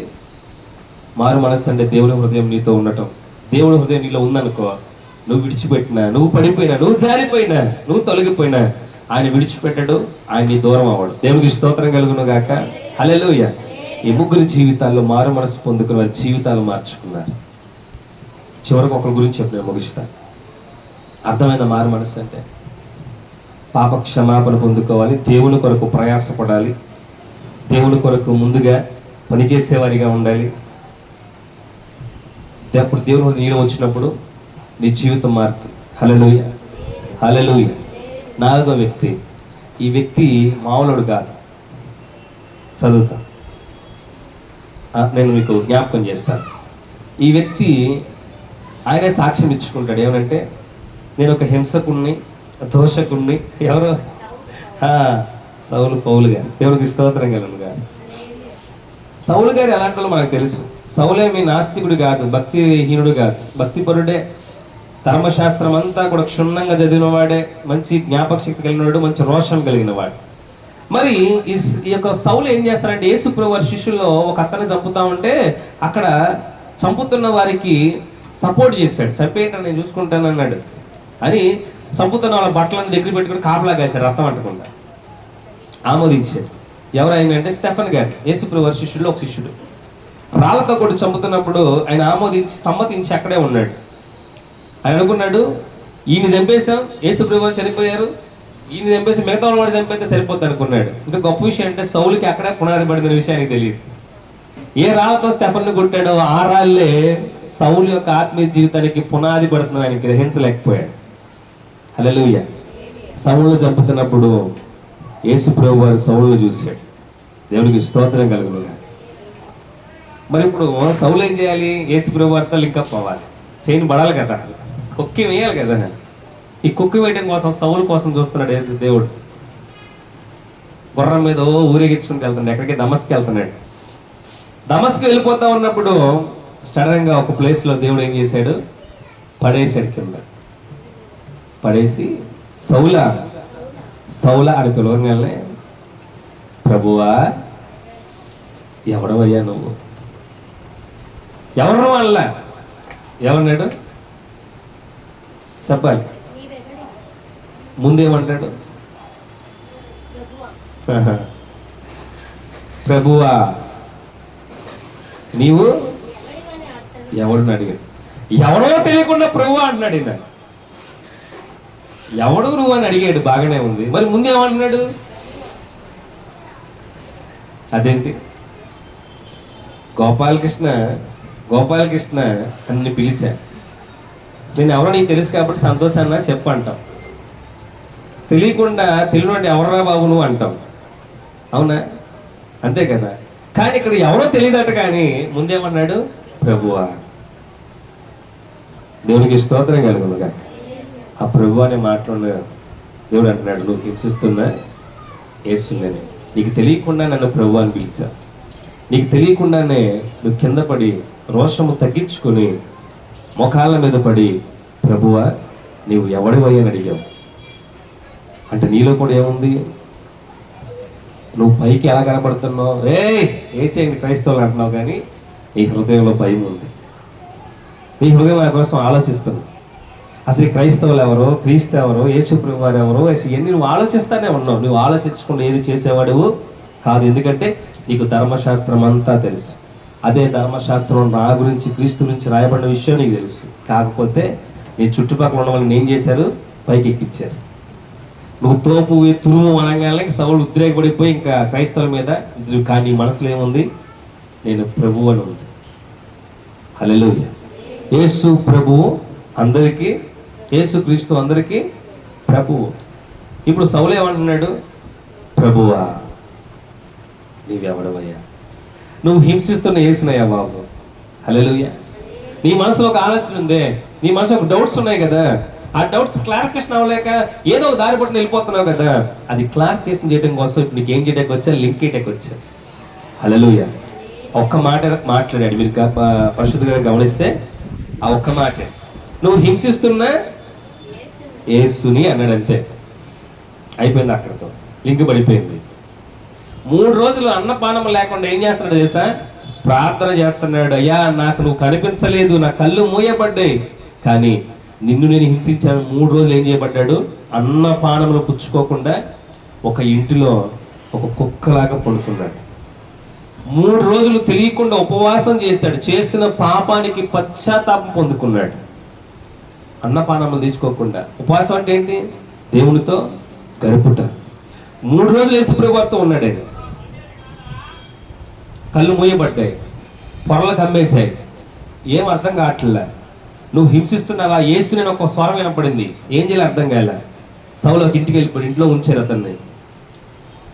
మారు మనసు అంటే దేవుని హృదయం నీతో ఉండటం. దేవుని హృదయం నీలో ఉందనుకో, నువ్వు విడిచిపెట్టినా, నువ్వు పడిపోయినా, నువ్వు జారిపోయినా, నువ్వు తొలగిపోయినా ఆయన విడిచిపెట్టడు, ఆయన నీ దూరం అవ్వడు. దేవునికి స్తోత్రం కలుగును గాక. హల్లెలూయా. ఈ ముగ్గురి జీవితాల్లో మారు మనసు పొందుకుని వారి జీవితాలు మార్చుకున్నారు. చివరికి ఒకరి గురించి చెప్పి నేను ముగిస్తాను. అర్థమైన మారు మనసు అంటే పాప క్షమాపణ పొందుకోవాలి, దేవుని కొరకు ప్రయాసపడాలి, దేవుని కొరకు ముందుగా పనిచేసేవారిగా ఉండాలి. అప్పుడు దేవుని నీళ్ళు వచ్చినప్పుడు నీ జీవితం మారుతుంది. హల్లెలూయా, హల్లెలూయా. 4వ వ్యక్తి, ఈ వ్యక్తి మామూలుడు కాదు. చదువుతా, నేను మీకు జ్ఞాపకం చేస్తాను. ఈ వ్యక్తి ఆయనే సాక్ష్యం ఇచ్చుకుంటాడు. ఏమనంటే, నేను ఒక హింసకుణ్ణి, దోషకుణ్ణి. ఎవరు? సౌలు పౌలు గారు. దేవునికి స్తోత్రం కలుగును గారు. సౌలు గారు ఎలాంటి వాళ్ళు మనకు తెలుసు. సౌలేమి నాస్తికుడు కాదు, భక్తిహీనుడు కాదు, భక్తిపరుడే. ధర్మశాస్త్రం అంతా కూడా క్షుణ్ణంగా చదివిన వాడే, మంచి జ్ఞాపక శక్తి కలిగిన వాడు, మంచి రోషం కలిగిన వాడు. మరి ఈ యొక్క సౌలు ఏం చేస్తారంటే, యేసుప్రభు వారి శిష్యుల్లో ఒక అతన్ని చంపుతా ఉంటే అక్కడ చంపుతున్న వారికి సపోర్ట్ చేశాడు. చంపేయండి నేను చూసుకుంటాను అన్నాడు అని చంపుతున్న వాళ్ళ బట్టలను దగ్గర పెట్టుకుని కాపలా కాశాడు, రక్తం అంటకుండా. ఆమోదించాడు. ఎవరైనా అంటే స్టెఫన్ గారు, యేసుప్రభు వారి శిష్యుల్లో ఒక శిష్యుడు. రాళ్ళతో కూడా చంపుతున్నప్పుడు ఆయన ఆమోదించి సమ్మతించి అక్కడే ఉన్నాడు. ఆయన అనుకున్నాడు, ఈయన చంపేశాం, యేసుప్రభు వారు చనిపోయారు, ఈయన చంపేసి మిగతా వాడు చంపేస్తే సరిపోద్ది అనుకున్నాడు. ఇంకా గొప్ప విషయం అంటే సౌలుకి అక్కడే పునాది పడిన విషయానికి తెలియదు. ఏ రాళ్ళతో స్టెఫన్ను కొట్టాడో ఆ రాళ్ళే సౌలు యొక్క ఆత్మీయ జీవితానికి పునాది పడుతుందని ఆయన గ్రహించలేకపోయాడు. హల్లెలూయా. సౌలు చంపుతున్నప్పుడు యేసుప్రభు వారు సౌలును చూశాడు. దేవునికి స్తోత్రం కలుగును. మరి ఇప్పుడు సౌలు ఏం చేయాలి? యేసుప్రభు వారితో లింకప్ అవ్వాలి, చైన్ పడాలి కదా, కుక్కి వేయాలి కదా. ఈ కుక్కి వేయడం కోసం సౌలు కోసం చూస్తున్నాడు దేవుడు. గుర్రం మీద ఊరేగించుకుంటూ వెళ్తున్నాడు, ఎక్కడికి? దమస్కి వెళ్తున్నాడు. దమస్కి వెళ్ళిపోతా ఉన్నప్పుడు సడన్గా ఒక ప్లేస్లో దేవుడు ఏం చేశాడు? పడేసాడు కింద. పడేసి సౌలా సౌలా అని పిలవగానే, ప్రభువా ఎవడవయ్యా నువ్వు? ఎవరు వల్ల ఏమన్నాడు చెప్పాలి. ముందేమంటాడు? ప్రభువా నీవు ఎవడిని అడిగాడు? ఎవడో తెలియకుండా ప్రభువా అంటున్నాడు. ఈయన ఎవడు నువ్వు అని అడిగాడు, బాగానే ఉంది. మరి ముందేమంటున్నాడు? అదేంటి? గోపాలకృష్ణ గోపాలకృష్ణ అని పిలిచా, నేను ఎవరో నీకు తెలుసు కాబట్టి సంతోషాన్న చెప్పు అంటాం. తెలియకుండా తెలియనట్టు ఎవరా బాబు నువ్వు అంటాం, అవునా? అంతే కదా. కానీ ఇక్కడ ఎవరో తెలియదట, కానీ ముందేమన్నాడు? ప్రభువా. దేవునికి స్తోత్రం కలుగునుగా. ఆ ప్రభు అనే మాట్లాడు దేవుడు అంటున్నాడు, నువ్వు హింసిస్తున్నా యేసుని, నీకు తెలియకుండా నన్ను ప్రభు అని పిలిచా. నీకు తెలియకుండానే నువ్వు కింద పడి రోషము తగ్గించుకొని మోకాళ్ళ మీద పడి, ప్రభువా నీవు ఎవడివయ్యా అని అడిగావు. అంటే నీలో కూడా ఏముంది? నువ్వు పైకి ఎలా కనపడుతున్నావు, ఏసేయండి క్రైస్తవులు అంటున్నావు, కానీ నీ హృదయంలో భయం ఉంది. నీ హృదయం నా కోసం ఆలోచిస్తుంది. అసలు క్రైస్తవులు ఎవరో, క్రీస్తు ఎవరో, యేసుప్రభు వారు ఎవరో, ఇవన్నీ నువ్వు ఆలోచిస్తానే ఉన్నావు. నువ్వు ఆలోచించకుండా ఏది చేసేవాడు కాదు. ఎందుకంటే నీకు ధర్మశాస్త్రం అంతా తెలుసు. అదే ధర్మశాస్త్రం నా గురించి, క్రీస్తు గురించి రాయబడిన విషయం నీకు తెలుసు. కాకపోతే నీ చుట్టుపక్కల ఉన్న వాళ్ళని ఏం చేశారు? పైకి ఎక్కించారు. నువ్వు తోపు తురుము అనగానే సౌలు ఉద్రేకపడిపోయి ఇంకా క్రైస్తవుల మీద, కానీ నీ మనసులో ఏముంది? నేను ప్రభువు అని ఉంది. హల్లెలూయా. యేసు ప్రభువు అందరికీ, యేసు క్రీస్తు అందరికీ ప్రభువు. ఇప్పుడు సౌలు ఏమంటున్నాడు? ప్రభువా నీవెవడవయ్యా? నువ్వు హింసిస్తున్న యేసునయ్యా బాబు. హల్లెలూయా. నీ మనసులో ఒక ఆలోచన ఉందే, నీ మనసులో ఒక డౌట్స్ ఉన్నాయి కదా, ఆ డౌట్స్ క్లారిఫికేషన్ అవ్వలేక ఏదో ఒక దారి పట్టుని వెళ్ళిపోతున్నావు కదా, అది క్లారిఫికేషన్ చేయడం కోసం ఇప్పుడు నీకు ఏం చేయడానికి వచ్చా? లింక్ చేయడానికి వచ్చా. హల్లెలూయా. ఒక్క మాట మాట్లాడాడు. మీరు పరిశుద్ధంగా గమనిస్తే ఆ ఒక్క మాటే, నువ్వు హింసిస్తున్నా యేసుని అన్నాడు. అంతే, అయిపోయింది. అక్కడితో లింక్ పడిపోయింది. 3 రోజులు అన్నపానం లేకుండా ఏం చేస్తున్నాడు తెలుసా? ప్రార్థన చేస్తున్నాడు. అయ్యా, నాకు నువ్వు కనిపించలేదు, నా కళ్ళు మూయబడ్డాయి, కానీ నిన్ను నేను హింసించాను. 3 రోజులు ఏం చేయబడ్డాడు? అన్నపానములు పుచ్చుకోకుండా ఒక ఇంటిలో ఒక కుక్కలాగా పడుకున్నాడు. 3 రోజులు తెలియకుండా ఉపవాసం చేశాడు. చేసిన పాపానికి పశ్చాత్తాపం పొందుకున్నాడు. అన్నపానములు తీసుకోకుండా. ఉపవాసం అంటే ఏంటి? దేవునితో గడుపుట. 3 రోజులు యేసుప్రభు వారితో ఉన్నాడు. ఆయన కళ్ళు మూయబడ్డాయి, పొరలు కమ్మేశాయి, ఏం అర్థం కావట్లే. నువ్వు హింసిస్తున్నావా? యేసు నేను ఒక స్వరం వినపడింది. ఏం చేయాలి అర్థం కాలే. సౌలు ఒక ఇంటికి వెళ్ళిపోయి ఇంట్లో ఉంచారు అతన్ని.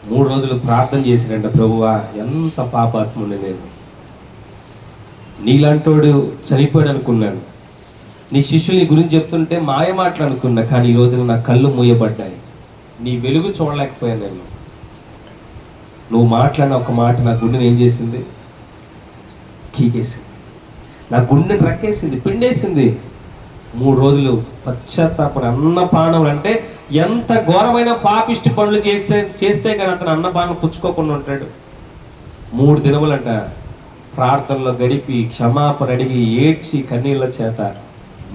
3 రోజులు ప్రార్థన చేశాడంట. ప్రభువా, ఎంత పాపాత్ముని నేను, నీలాంటోడు చనిపోయాడు అనుకున్నాను. నీ శిష్యుని గురించి చెప్తుంటే మాయ మాటలు అనుకున్నా, కానీ ఈ రోజున నా కళ్ళు మూయబడ్డాయి. నీ వెలుగు చూడలేకపోయాను నేను. నువ్వు మాట్లాడిన ఒక మాట నా గుండెని ఏం చేసింది? కీకేసింది. నా గుండెని రక్కేసింది, పిండేసింది. 3 రోజులు పశ్చాత్తాపం. అన్నపానం అంటే ఎంత ఘోరమైన పాపిష్టి పనులు చేస్తే కానీ అతను అన్నపానం పుచ్చుకోకుండా ఉంటాడు. 3 దినములంట ప్రార్థనలో గడిపి క్షమాపణ అడిగి ఏడ్చి కన్నీళ్ళ చేత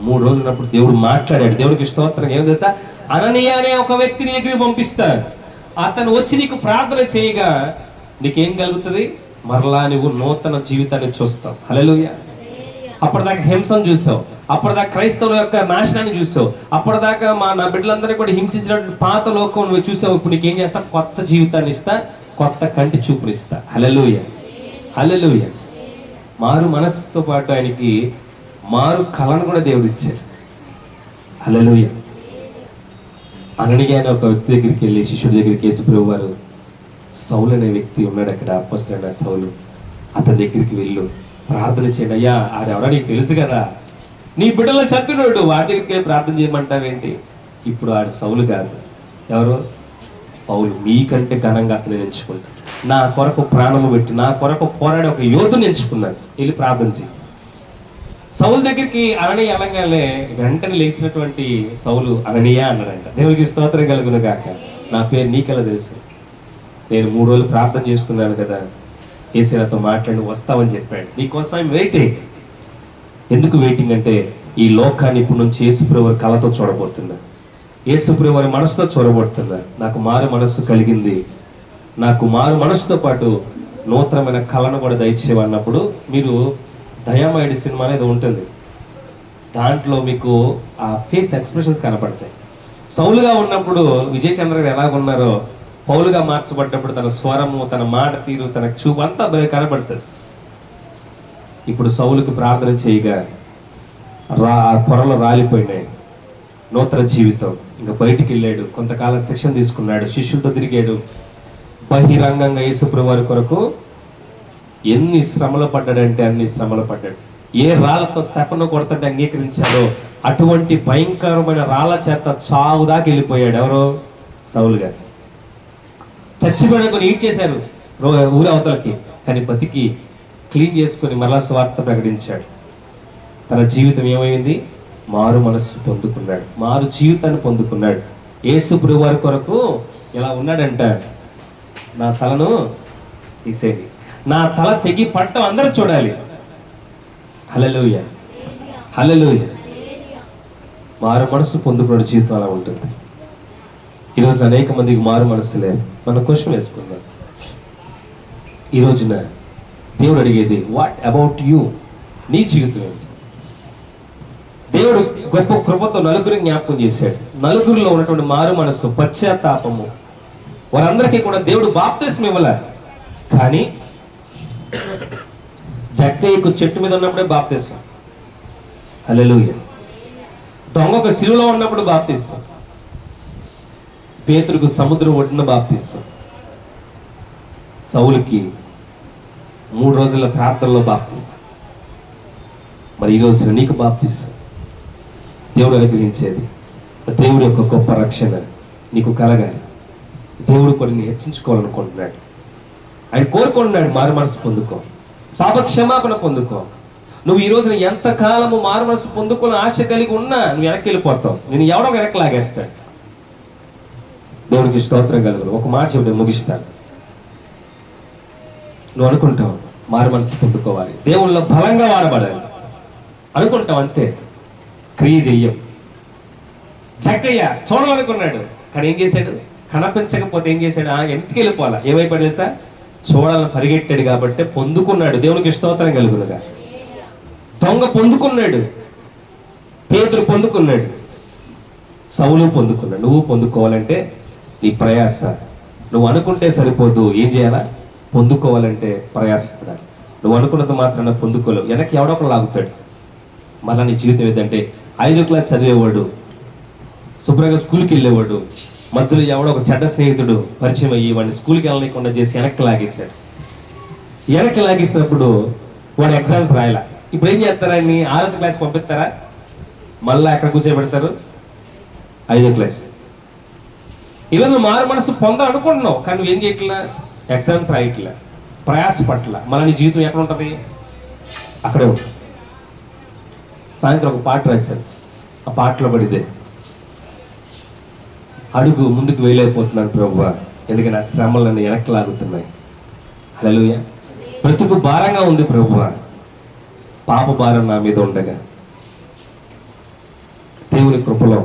3 రోజులప్పుడు దేవుడు మాట్లాడాడు. దేవుడికి స్తోత్రం. ఏం తెలుసా? అననీయ అనే ఒక వ్యక్తిని దగ్గరికి పంపిస్తాడు. అతను వచ్చి నీకు ప్రార్థన చేయగా నీకేం కలుగుతుంది? మరలా నువ్వు నూతన జీవితాన్ని చూస్తావు. హల్లెలూయా. అప్పటిదాకా హింసను చూసావు, అప్పటిదాకా క్రైస్తవుల యొక్క నాశనాన్ని చూసావు, అప్పటిదాకా నా బిడ్డలందరినీ కూడా హింసించినటువంటి పాత లోకం నువ్వు చూసావు. ఇప్పుడు నీకేం చేస్తా? కొత్త జీవితాన్ని ఇస్తా, కొత్త కంటి చూపునిస్తా. హల్లెలూయా, హల్లెలూయా. మారు మనస్సుతో పాటు ఆయనకి మారు కళను కూడా దేవుడు ఇచ్చాడు. హల్లెలూయా. అననీయ అనే ఒక వ్యక్తి దగ్గరికి వెళ్ళి, శిష్యుడి దగ్గరికి యేసుప్రభు వారు, సౌలు అనే వ్యక్తి ఉన్నాడు అక్కడ, అపొస్తలుడైన సౌలు, అతని దగ్గరికి వెళ్ళు, ప్రార్థన చేయండి. అయ్యా, అది ఎవరో నీకు తెలుసు కదా, నీ బిడ్డలో చంపినోడు, వాడి దగ్గరికి వెళ్ళి ప్రార్థన చేయమంటావేంటి? ఇప్పుడు ఆడు సౌలు కాదు, ఎవరు? పౌలు. మీకంటే ఘనంగా అతను ఎంచుకుంటాను. నా కొరకు ప్రాణము పెట్టి నా కొరకు పోరాడే ఒక యోధుని ఎంచుకున్నాను, వెళ్ళి ప్రార్థన చేయి. సౌలు దగ్గరికి అననీయ అనగానే వెంటనే లేచినటువంటి సౌలు అననీయ అన్నాడంట. దేవునికి స్తోత్రం కలుగును గాక. నా పేరు నీకెలా తెలుసు? నేను 3 రోజులు ప్రార్థన చేస్తున్నాను కదా, యేసు నాతో మాట్లాడి వస్తావని చెప్పాడు. నీకోసం ఐమ్ వెయిటింగ్. ఎందుకు వెయిటింగ్ అంటే, ఈ లోకాన్ని ఇప్పుడు నుంచి యేసుప్రభు వారి కళతో చూడబోతున్నా, యేసుప్రభు వారి మనసుతో చూడబోతున్నా. నాకు మారు మనస్సు కలిగింది, నాకు మారు మనస్సుతో పాటు నూతనమైన కళను కూడా దయచేవన్నప్పుడు, మీరు దయామయుడి సినిమా అనేది ఉంటుంది, దాంట్లో మీకు ఆ ఫేస్ ఎక్స్ప్రెషన్స్ కనపడతాయి. సౌలుగా ఉన్నప్పుడు విజయ్ చంద్ర గారు ఎలాగున్నారో, పౌలుగా మార్చబడ్డప్పుడు తన స్వరము, తన మాట తీరు, తన చూపు అంతా కనపడుతుంది. ఇప్పుడు సౌలుకి ప్రార్థన చేయగా పొరలు రాలిపోయినాయి. నూతన జీవితం. ఇంకా బయటికి వెళ్ళాడు, కొంతకాలం శిక్షణ తీసుకున్నాడు, శిష్యులతో తిరిగాడు, బహిరంగంగా యేసుప్రభు వారి కొరకు ఎన్ని శ్రమలు పడ్డాడంటే అన్ని శ్రమలు పడ్డాడు. ఏ రాళ్లతో స్టెఫను కొడతంటే అంగీకరించాడో అటువంటి భయంకరమైన రాళ్ల చేత చావు దాకా వెళ్ళిపోయాడు. ఎవరో? సౌలు గారు. చచ్చిపోయిన కొన్ని ఈడ్ చేశారు ఊరి అవతలకి, కానీ బతికి క్లీన్ చేసుకొని మరలా స్వార్థ ప్రకటించాడు. తన జీవితం ఏమైంది? మారు మనస్సు పొందుకున్నాడు, మారు జీవితాన్ని పొందుకున్నాడు. యేసుప్రభు వారి కొరకు ఎలా ఉన్నాడంట, నా తలను తీసేది, నా తల తెగి పట్టం అందరూ చూడాలి. హల్లెలూయా, హల్లెలూయా. మారు మనస్సు పొందుకున్న జీవితం అలా ఉంటుంది. ఈరోజు అనేక మందికి మారు మనస్సు లేదు. మనం క్వశ్చన్ వేసుకుందాం. ఈ రోజున దేవుడు అడిగేది, వాట్ అబౌట్ యూ? నీ జీవితం ఏంటి? దేవుడు గొప్ప కృపతో నలుగురిని జ్ఞాపకం చేశాడు. నలుగురిలో ఉన్నటువంటి మారు మనస్సు, పశ్చాత్తాపము, వారందరికీ కూడా దేవుడు బాప్తిస్మం ఇవ్వలే. కానీ జక్కయ్యకు చెట్టు మీద ఉన్నప్పుడే బాప్తిస్మం. హల్లెలూయా. దొంగ ఒక సిలువలో ఉన్నప్పుడు బాప్తిస్మం. పేతురుకు సముద్రం ఒడ్డున బాప్తిస్మం. సౌలుకి 3 రోజుల ప్రార్థనలో బాప్తిస్మం. మరి ఈరోజు నీకు బాప్తిస్మం దేవుడు అనుగ్రహించేది. దేవుడి యొక్క గొప్ప రక్షణ నీకు కలగాలి. దేవుడు కొన్ని హెచ్చించుకోవాలనుకుంటున్నాడు. ఆయన కోరుకుంటున్నాడు, మారు మనసు పొందుకో, పాప క్షమాపణ పొందుకో. నువ్వు ఈ రోజున ఎంతకాలము మారు మనసు పొందుకోవాలని ఆశ కలిగి ఉన్నా నువ్వు వెనక్కి వెళ్ళిపోతావు. నేను ఎవడో వెనక్కి లాగేస్తాడు. దేవుడికి స్తోత్రం కలుగును. ఒక మాట చెప్పి ముగిస్తాను. నువ్వు అనుకుంటావు మారు మనసు పొందుకోవాలి, దేవుళ్ళలో బలంగా వాడబడాలి అనుకుంటావు, అంతే. క్రియ చెయ్యం. జక్కయ్య చూడాలనుకున్నాడు, కానీ ఏం చేశాడు? కనిపించకపోతే ఏం చేశాడు? ఇంటికి వెళ్ళిపోవాలా. ఏమైపోయాడు తెలుసా? చూడాలని పరిగెట్టాడు కాబట్టి పొందుకున్నాడు. దేవునికి స్తోత్రం కలుగునుగా. దొంగ పొందుకున్నాడు, పేతురు పొందుకున్నాడు, సౌలు పొందుకున్నాడు. నువ్వు పొందుకోవాలంటే నీ ప్రయాస. నువ్వు అనుకుంటే సరిపోదు, ఏం చేయాలా? పొందుకోవాలంటే ప్రయాసపడాలి. నువ్వు అనుకున్నది మాత్రాన పొందుకోలేవు. వెనక్కి ఎవడో ఒకడు లాగుతాడు. మళ్ళీ నీ జీవితం ఏంటంటే 5వ క్లాస్ చదివేవాడు, శుభ్రంగా స్కూల్కి వెళ్ళేవాడు, మధ్యలో ఎవడో ఒక చెడ్డ స్నేహితుడు పరిచయం అయ్యి వాడిని స్కూల్కి వెళ్ళకుండా చేసి వెనక్కి లాగేశాడు. వెనక్కి లాగేసినప్పుడు వాడు ఎగ్జామ్స్ రాయాల. ఇప్పుడు ఏం చేస్తారని 6వ క్లాస్ పంపిస్తారా? మళ్ళీ ఎక్కడ కూర్చోబెడతారు? 5వ క్లాస్. ఈరోజు మారు మనసు పొందాలనుకుంటున్నావు, కానీ నువ్వు ఏం చేయట్లా? ఎగ్జామ్స్ రాయట్లా, ప్రయాస పట్ల. మళ్ళీ నీ జీవితం ఎక్కడ ఉంటుంది? అక్కడే ఉంటుంది. సాయంత్రం ఒక పాట రాశారు, ఆ పాటలో పడితే అడుగు ముందుకు వేయలేకపోతున్నాను ప్రభువా, ఎందుకంటే ఆ శ్రమలు నన్ను వెనక్కి లాగుతున్నాయి. హల్లెలూయా. బ్రతుకు భారంగా ఉంది ప్రభువా, పాప భారం నా మీద ఉండగా. దేవుని కృపలో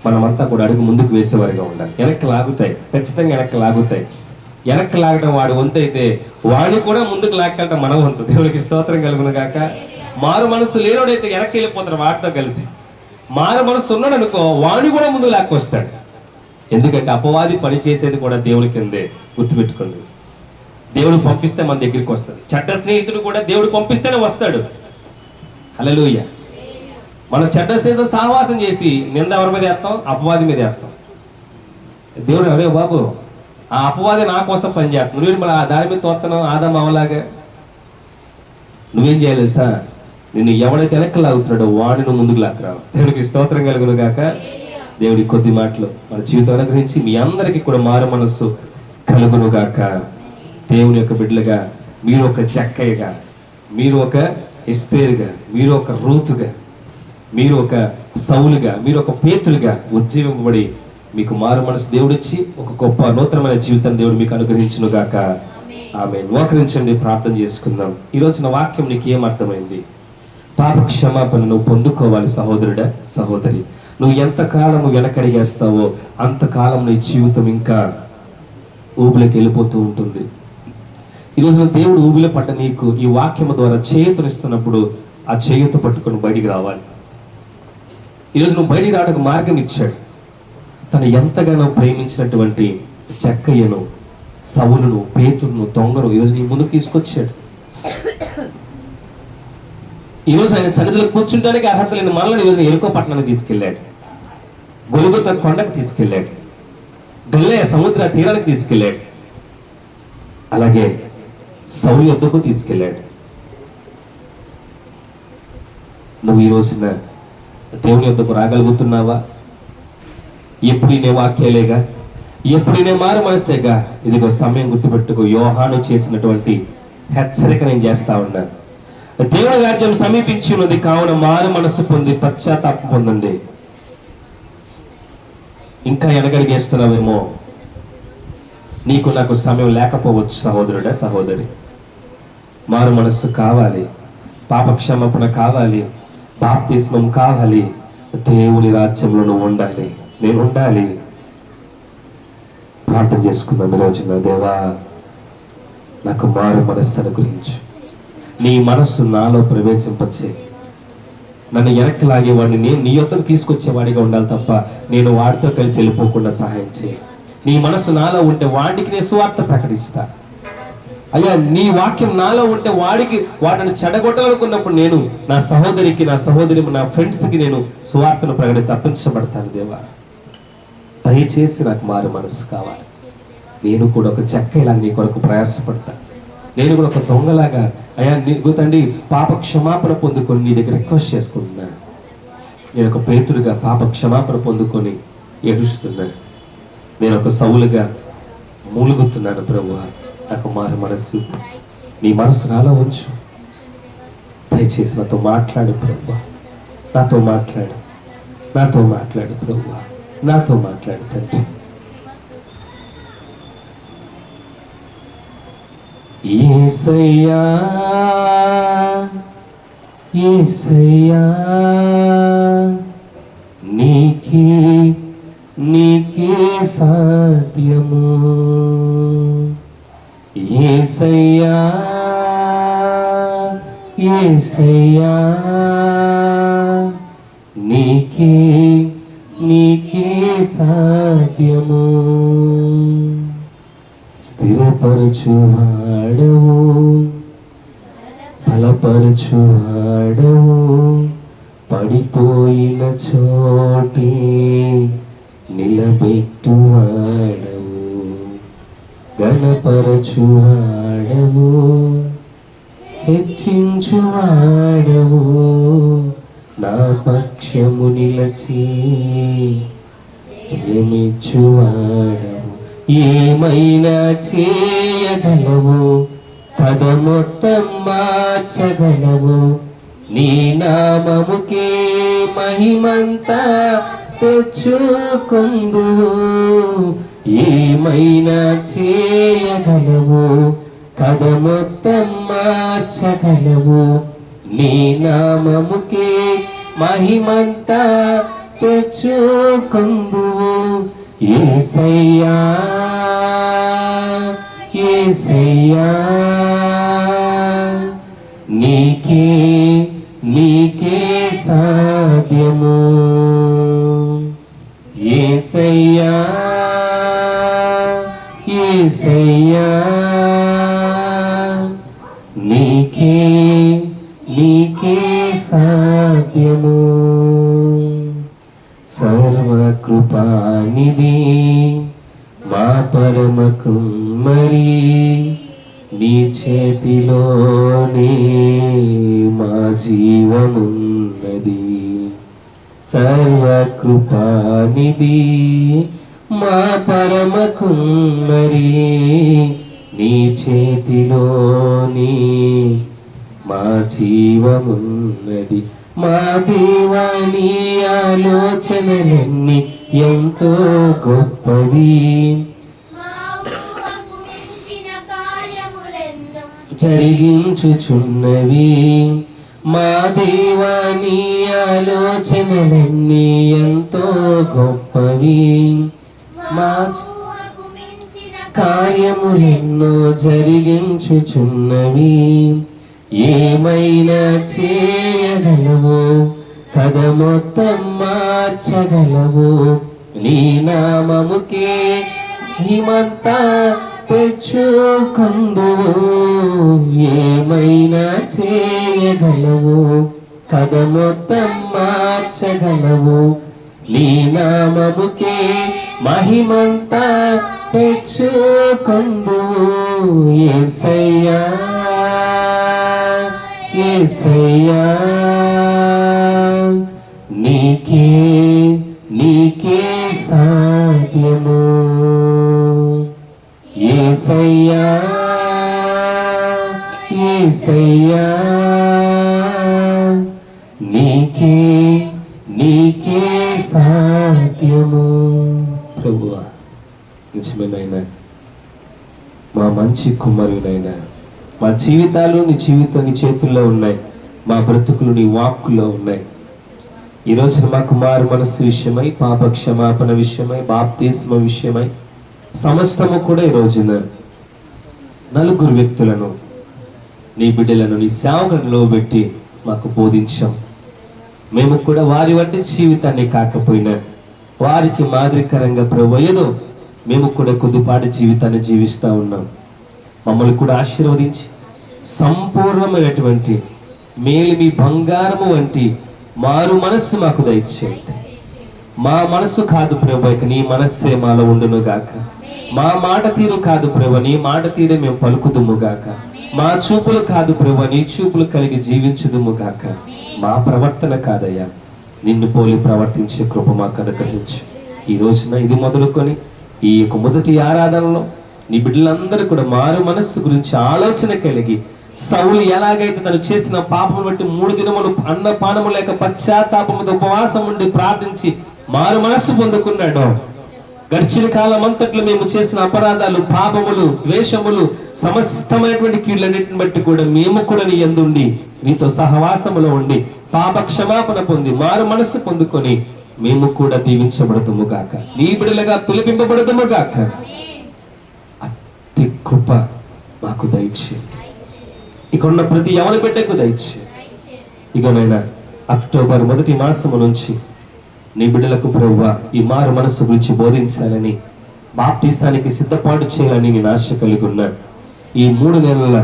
మనమంతా కూడా అడుగు ముందుకు వేసేవారిగా ఉండాలి. వెనక్కి లాగుతాయి, ఖచ్చితంగా వెనక్కి లాగుతాయి. వెనక్కి లాగడం వాడి వంతు అయితే వాడిని కూడా ముందుకు లాక్కెళ్ళటం మన వంతు. దేవునికి స్తోత్రం కలుగును గాక. మారు మనసు లేనోడైతే వెనక్కి వెళ్ళిపోతాడు వాడితో కలిసి. మారు మనసు ఉన్నాడు అనుకో, వాడిని కూడా ముందుకు లాక్కొస్తాడు. ఎందుకంటే అపవాది పని చేసేది కూడా దేవుని కిందే, గుర్తుపెట్టుకోండి. దేవుడు పంపిస్తే మన దగ్గరికి వస్తుంది. చెడ్డ స్నేహితుడు కూడా దేవుడు పంపిస్తేనే వస్తాడు. హల్లెలూయా. మనం చెడ్డ స్నేహితుడు సహవాసం చేసి నింద ఎవరి మీద వేస్తాం? అపవాది మీద వేస్తాం. దేవుడు అరే బాబు, ఆ అపవాది నా కోసం పనిచేస్తాను, నువ్వేం మళ్ళీ దాని మీద తోస్తున్నావు ఆదాం అవలాగా. నువ్వేం చేయాలి తెలుసా? నిన్ను ఎవడైతే వెనక్కి లాగుతున్నాడో వాడిని నువ్వు ముందుకు లాక్కురావు. దేవుడికి స్తోత్రం కలుగును గాక. దేవుడి కొద్ది మాటలు మన జీవితం అనుగ్రహించి మీ అందరికీ కూడా మారు మనస్సు కలుగును గాక. దేవుని యొక్క బిడ్డలుగా మీరు ఒక జక్కయ్యగా, మీరు ఒక ఎస్తేరుగా, మీరు ఒక రూతుగా, మీరు ఒక సౌలుగా, మీరు ఒక పేతులుగా ఉజ్జీవింపబడి మీకు మారు మనసు దేవుడిచ్చి ఒక గొప్ప నూతనమైన జీవితం దేవుడు మీకు అనుగ్రహించును గాక. ఆమేన్. మోకరించండి, ప్రార్థన చేసుకుందాం. ఈరోజు నా వాక్యం నీకు ఏం అర్థమైంది? పాప క్షమాపణ నువ్వు పొందుకోవాలి సహోదరుడా, సహోదరి. నువ్వు ఎంతకాలం వెనకడిగేస్తావో అంతకాలం నీ జీవితం ఇంకా ఊబిలోకి వెళ్ళిపోతూ ఉంటుంది. ఈరోజు దేవుడు ఊబిలో పడ్డ నీకు ఈ వాక్యము ద్వారా చేయుతనిస్తున్నప్పుడు ఆ చేయుత పట్టుకొని బయటికి రావాలి. ఈరోజు నువ్వు బయటికి రావడానికి మార్గం ఇచ్చాడు. తను ఎంతగానో ప్రేమించినటువంటి జక్కయ్యను, సౌలును, పేతురును, దొంగను ఈరోజు నీ ముందుకు తీసుకొచ్చాడు. ఈరోజు ఆయన సన్నిధిలో కూర్చుంటానికి అర్హత లేని మనల్ని ఈరోజు ఎరుకో పట్టణానికి తీసుకెళ్ళాడు, గొలుగొతా కొండకు తీసుకెళ్ళాడు, గలిలయ సముద్ర తీరానికి తీసుకెళ్ళాడు, అలాగే సౌలు యొద్దకు తీసుకెళ్ళాడు. నువ్వు ఈ రోజున దేవుని యొద్దకు రాగలుగుతున్నావా? ఎప్పుడు నే వాక్యాలేగా, ఎప్పుడు నే మారు మనసేగా. ఇదిగో సమయం గుర్తుపెట్టుకో. యోహాను చేసినటువంటి హెచ్చరిక నేను చేస్తా ఉన్నా. దేవుని రాజ్యం సమీపించి ఉన్నది, కావున మారు మనసు పొంది పశ్చాత్తాపం పొందండి. ఇంకా వెనకడిగేస్తున్నావేమో, నీకు నాకు సమయం లేకపోవచ్చు సహోదరుడా, సహోదరి. మారు మనస్సు కావాలి, పాప క్షమాపణ కావాలి, బాప్తిస్మం కావాలి. దేవుని రాజ్యంలో నువ్వు ఉండాలి, నేను ఉండాలి. ప్రార్థన చేసుకుందాం ఈ రోజున. దేవా, నాకు మారు మనస్సు అనుగ్రహించు. నీ మనస్సు నాలో ప్రవేశింపచ్చే. నన్ను వెనక్కి లాగేవాడిని నేను నీ యొద్దకు తీసుకొచ్చేవాడిగా ఉండాలి తప్ప నేను వాడితో కలిసి వెళ్ళిపోకుండా సహాయం చేయి. నీ మనస్సు నాలో ఉంటే వాడికి నేను సువార్త ప్రకటిస్తా. అయ్యా, నీ వాక్యం నాలో ఉంటే వాడిని చెడగొట్టాలనుకున్నప్పుడు నేను నా సహోదరికి, నా సహోదరి, నా ఫ్రెండ్స్కి నేను సువార్తను తప్పించబడతాను. దేవా, దయచేసి నాకు మారు మనసు కావాలి. నేను కూడా ఒక చెక్కలాగా నీ కొరకు ప్రయాసపడతా. నేను కూడా ఒక దొంగలాగా అయ్యా నీకు తండ్రి పాప క్షమాపణ పొందుకొని నీ దగ్గర రిక్వెస్ట్ చేసుకుంటున్నా. నేను ఒక పేతురుగా పాప క్షమాపణ పొందుకొని ఏడుస్తున్నా. నేను ఒక సౌలుగా మూలుగుతున్నాను. ప్రభువా, నాకు మారు మనస్సు, నీ మనసు నాలో ఉంచు. దయచేసి నాతో మాట్లాడు ప్రభువా, నాతో మాట్లాడు, నాతో మాట్లాడు ప్రభువా, నాతో మాట్లాడు తండ్రి. యేసయ్యా యేసయ్యా నీకే సాధ్యము. యేసయ్యా యేసయ్యా నీకే సాధ్యము. స్థిరపరచువాడవు, బలపరచువాడవు, పడిపోయిన చోటే నిలబెట్టువాడవు, గణపరచువాడవు, హెచ్చించువాడవు, నా పక్షము నిలచి జయమిచ్చువాడవు. ఏమైనా చేయగలవు, కథ మొత్తం మార్చగలవు, నీ నామముకే మహిమంతా తెచ్చుకొందువు. ఏమైనా చేయగలవు, కథ మొత్తం మార్చగలవు, నీ నామముకే మహిమంతా తెచ్చుకొందువు. యేసయ్యా యేసయ్యా నీకే సాధ్యము. యేసయ్యా యేసయ్యా నీకే సాధ్యము. సర్వకృపానిధి మా పరమ కుమ్మరి, నీ చేతిలోనే మా జీవమున్నది. సర్వకృపానిధి మా పరమ కుమ్మరి, నీ చేతిలోనే మా జీవమున్నది. మా దేవాని ఆలోచనలన్నీ ఎంతో గొప్పవి, జరిగించుచున్నవి. మా దేవాని ఆలోచనలన్నీ ఎంతో గొప్పవి, మా కార్యములెన్నో జరిగించుచున్నవి. ఏమైనా చేయగలవు, కథ మొత్తం మార్చగలవు, నీ నామముకే మహిమంతా తెచ్చుకొందువు. ఏమైనా చేయగలవు, కథ మొత్తం మార్చగలవు, నీ నామముకే మహిమంతా తెచ్చుకొందువు. యేసయ్యా యేసయ్యా నీకే సాధ్యము. యేసయ్యా యేసయ్యా నీకే సాధ్యము. ప్రభువా, నిజమేనైనా మా మంచి కుమారునైనా, మా జీవితాలు నీ చేతుల్లో ఉన్నాయి, మా బ్రతుకులు నీ వాక్కులో ఉన్నాయి. ఈ రోజున మా కుమారు మనస్సు విషయమై, పాప క్షమాపణ విషయమై, బాప్తిస్మ విషయమై సమస్తము కూడా ఈ రోజున నలుగురు వ్యక్తులను, నీ బిడ్డలను, నీ సేవకులను పెట్టి మాకు బోధించాం. మేము కూడా వారి వంటి జీవితాన్ని కాకపోయినా వారికి మాదిరికరంగా ప్రభు ఏదో మేము కూడా కొద్దిపాటి జీవితాన్ని జీవిస్తూ ఉన్నాం. మమ్మల్ని కూడా ఆశీర్వదించి సంపూర్ణమైనటువంటి మేలు మీ బంగారము వంటి మారు మనస్సు మాకు దయచేయండి. మా మనస్సు కాదు ప్రభు, ఇక నీ మనస్సే మాలో ఉండును గాక. మా మాట తీరు కాదు ప్రభు, నీ మాట తీరే మేము పలుకుదుము గాక. మా చూపులు కాదు ప్రభు, నీ చూపులు కలిగి జీవించుదుము గాక. మా ప్రవర్తన కాదయ్యా, నిన్ను పోలి ప్రవర్తించే కృప మాకు అనుగ్రహించు. ఈ రోజున ఇది మొదలుకొని ఈ యొక్క మొదటి ఆరాధనలో నీ బిడ్డలందరూ కూడా మారు మనస్సు గురించి ఆలోచన కలిగి, సౌలు ఎలాగైతే తను చేసిన పాపం బట్టి 3 దినములు అన్నపానము లేక పశ్చాత్తాపముతో ఉపవాసం ఉండి ప్రార్థించి మారు మనస్సు పొందుకున్నాడో, గడిచిన కాలం అంతట్లో మేము చేసిన అపరాధాలు, పాపములు, ద్వేషములు, సమస్తమైనటువంటి కీళ్ళన్నింటిని బట్టి కూడా మేము కూడా నీ యందుండి నీతో సహవాసములో ఉండి పాప క్షమాపణ పొంది మారు మనసు పొందుకొని మేము కూడా దీవించబడదుము గాక, నీ బిడ్డలుగా పిలిపింపబడదుము గాక. అతి కృప మాకు దయచేయండి. ఇక ఉన్న ప్రతి యవన బిడ్డకు దయచేయండి. ఇకనైనా అక్టోబర్ 1వ మాసము నుంచి నీ బిడ్డలకు ప్రభువా ఈ మారు మనసు గురించి బోధించాలని, బాప్టిసానికి సిద్ధపాటు చేయాలని నేను ఆశ కలిగి ఉన్నాను. ఈ 3 నెలల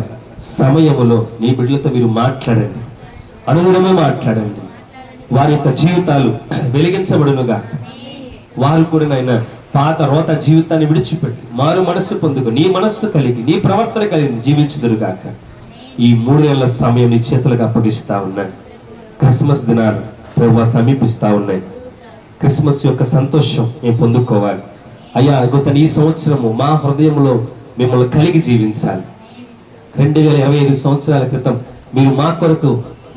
సమయములో నీ బిడ్డలతో మీరు మాట్లాడండి, అనుదినమే మాట్లాడండి. వారి యొక్క జీవితాలు వెలిగించబడునుగా. వారు కూడా నాయన పాత రోత జీవితాన్ని విడిచిపెట్టి మారు మనస్సు పొందుకు నీ మనస్సు కలిగి నీ ప్రవర్తన కలిగి జీవించుదురుగాక. ఈ 3 నెలల సమయం నీ చేతులకు అప్పగిస్తా ఉన్నాను. క్రిస్మస్ దినాలు ప్రభువా సమీపిస్తా ఉన్నాయి. క్రిస్మస్ యొక్క సంతోషం మేము పొందుకోవాలి అయ్యా. గత ఈ సంవత్సరము మా హృదయంలో మిమ్మల్ని కలిగి జీవించాలి. 2025 సంవత్సరాల క్రితం మీరు మా కొరకు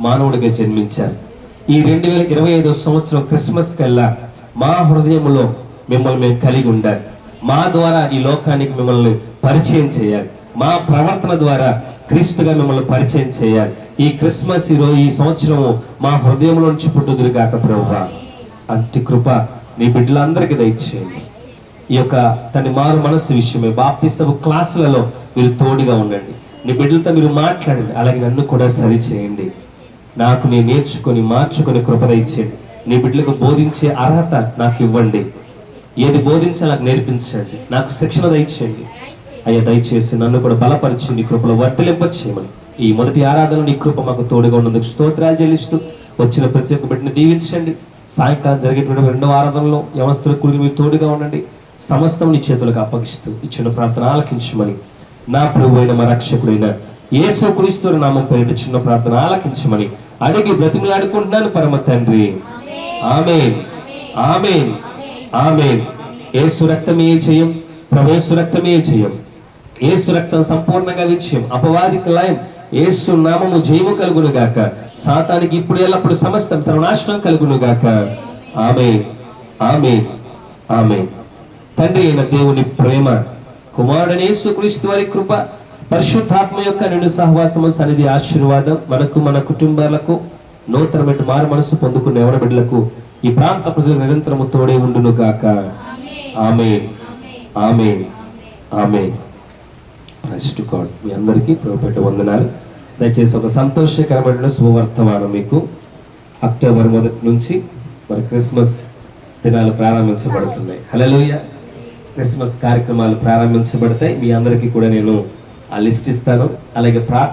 మానవుడిగా జన్మించారు. ఈ 2025 సంవత్సరం క్రిస్మస్ కల్లా మా హృదయంలో మిమ్మల్ని మేము కలిగి ఉండాలి. మా ద్వారా ఈ లోకానికి మిమ్మల్ని పరిచయం చేయాలి. మా ప్రవర్తన ద్వారా క్రీస్తుగా మిమ్మల్ని పరిచయం చేయాలి. ఈ క్రిస్మస్ ఈ సంవత్సరము మా హృదయంలో నుంచి పుట్టుదురు కాక ప్రభువా. అంటి కృప నీ బిడ్డలందరికీ దయచేయండి. ఈ యొక్క తన మారు మనస్సు విషయమే బాప్తిసము క్లాసులలో మీరు తోడుగా ఉండండి. నీ బిడ్డలతో మీరు మాట్లాడండి. అలాగే నన్ను కూడా సరి చేయండి. నాకు నేను నేర్చుకొని మార్చుకొని కృప దయచేయండి. నీ బిడ్డలకు బోధించే అర్హత నాకు ఇవ్వండి. ఏది బోధించాలి నాకు నేర్పించండి. నాకు శిక్షణ దయచేయండి అయ్యా. దయచేసి నన్ను కూడా బలపరిచి నీ కృపలో వర్తిలింపచేయమని ఈ మొదటి ఆరాధన నీ కృప మాకు తోడుగా ఉన్నందుకు స్తోత్రాలు చెల్లిస్తూ వచ్చిన ప్రతి ఒక్క బిడ్డని దీవించండి. సాయంకాలం జరిగేటువంటి 2వ ఆరాధనలో యవనస్తుల కూడికి మీరు తోడుగా ఉండండి. సమస్తం నీ చేతులకు అప్పగిస్తూ ఇచ్చిన ప్రార్థన ఆలకించమని నా ప్రభువైన మా రక్షకుడైన యేసు క్రీస్తు నామం పేరిట చిన్న ప్రార్థన ఆలకించమని అడిగి బ్రతిమలాడుకుంటున్నాను పరమ తండ్రి. ఆమేన్, ఆమేన్, ఆమేన్. యేసు రక్తమే జయం, ప్రభువు రక్తమే జయం. యేసు రక్తం సంపూర్ణంగా విజయం, అపవాదికి లయం. యేసు నామము జయము కలుగును గాక. సాతానికి ఇప్పుడు ఎల్లప్పుడు సమస్తం సర్వనాశనం కలుగును గాక. ఆమేన్, ఆమేన్, ఆమేన్. తండ్రి అయిన దేవుని ప్రేమ, కుమారుడైన యేసుక్రీస్తు వారి కృప, పరిశుద్ధాత్మ యొక్క నిండు సహవాసము, సన్నిధి, ఆశీర్వాదం మనకు మన కుటుంబాలకు నూతనమైన మారు మనసు పొందుకున్న ఎవరి బిడ్డలకు ఈ ప్రాంత ప్రజలు నిరంతరము తోడే ఉండును గాక. Amen, amen, amen. Praise to God. మీ అందరికీ ప్రభుపేట వందనాలు. దయచేసి ఒక సంతోషకరమైన శుభవర్తమానం మీకు. అక్టోబర్ 1 నుంచి మరి క్రిస్మస్ దినాలు ప్రారంభించబడుతున్నాయి. హల్లెలూయా. క్రిస్మస్ కార్యక్రమాలు ప్రారంభించబడతాయి. మీ అందరికీ కూడా నేను ఆ లిస్ట్ ఇస్తాను. అలాగే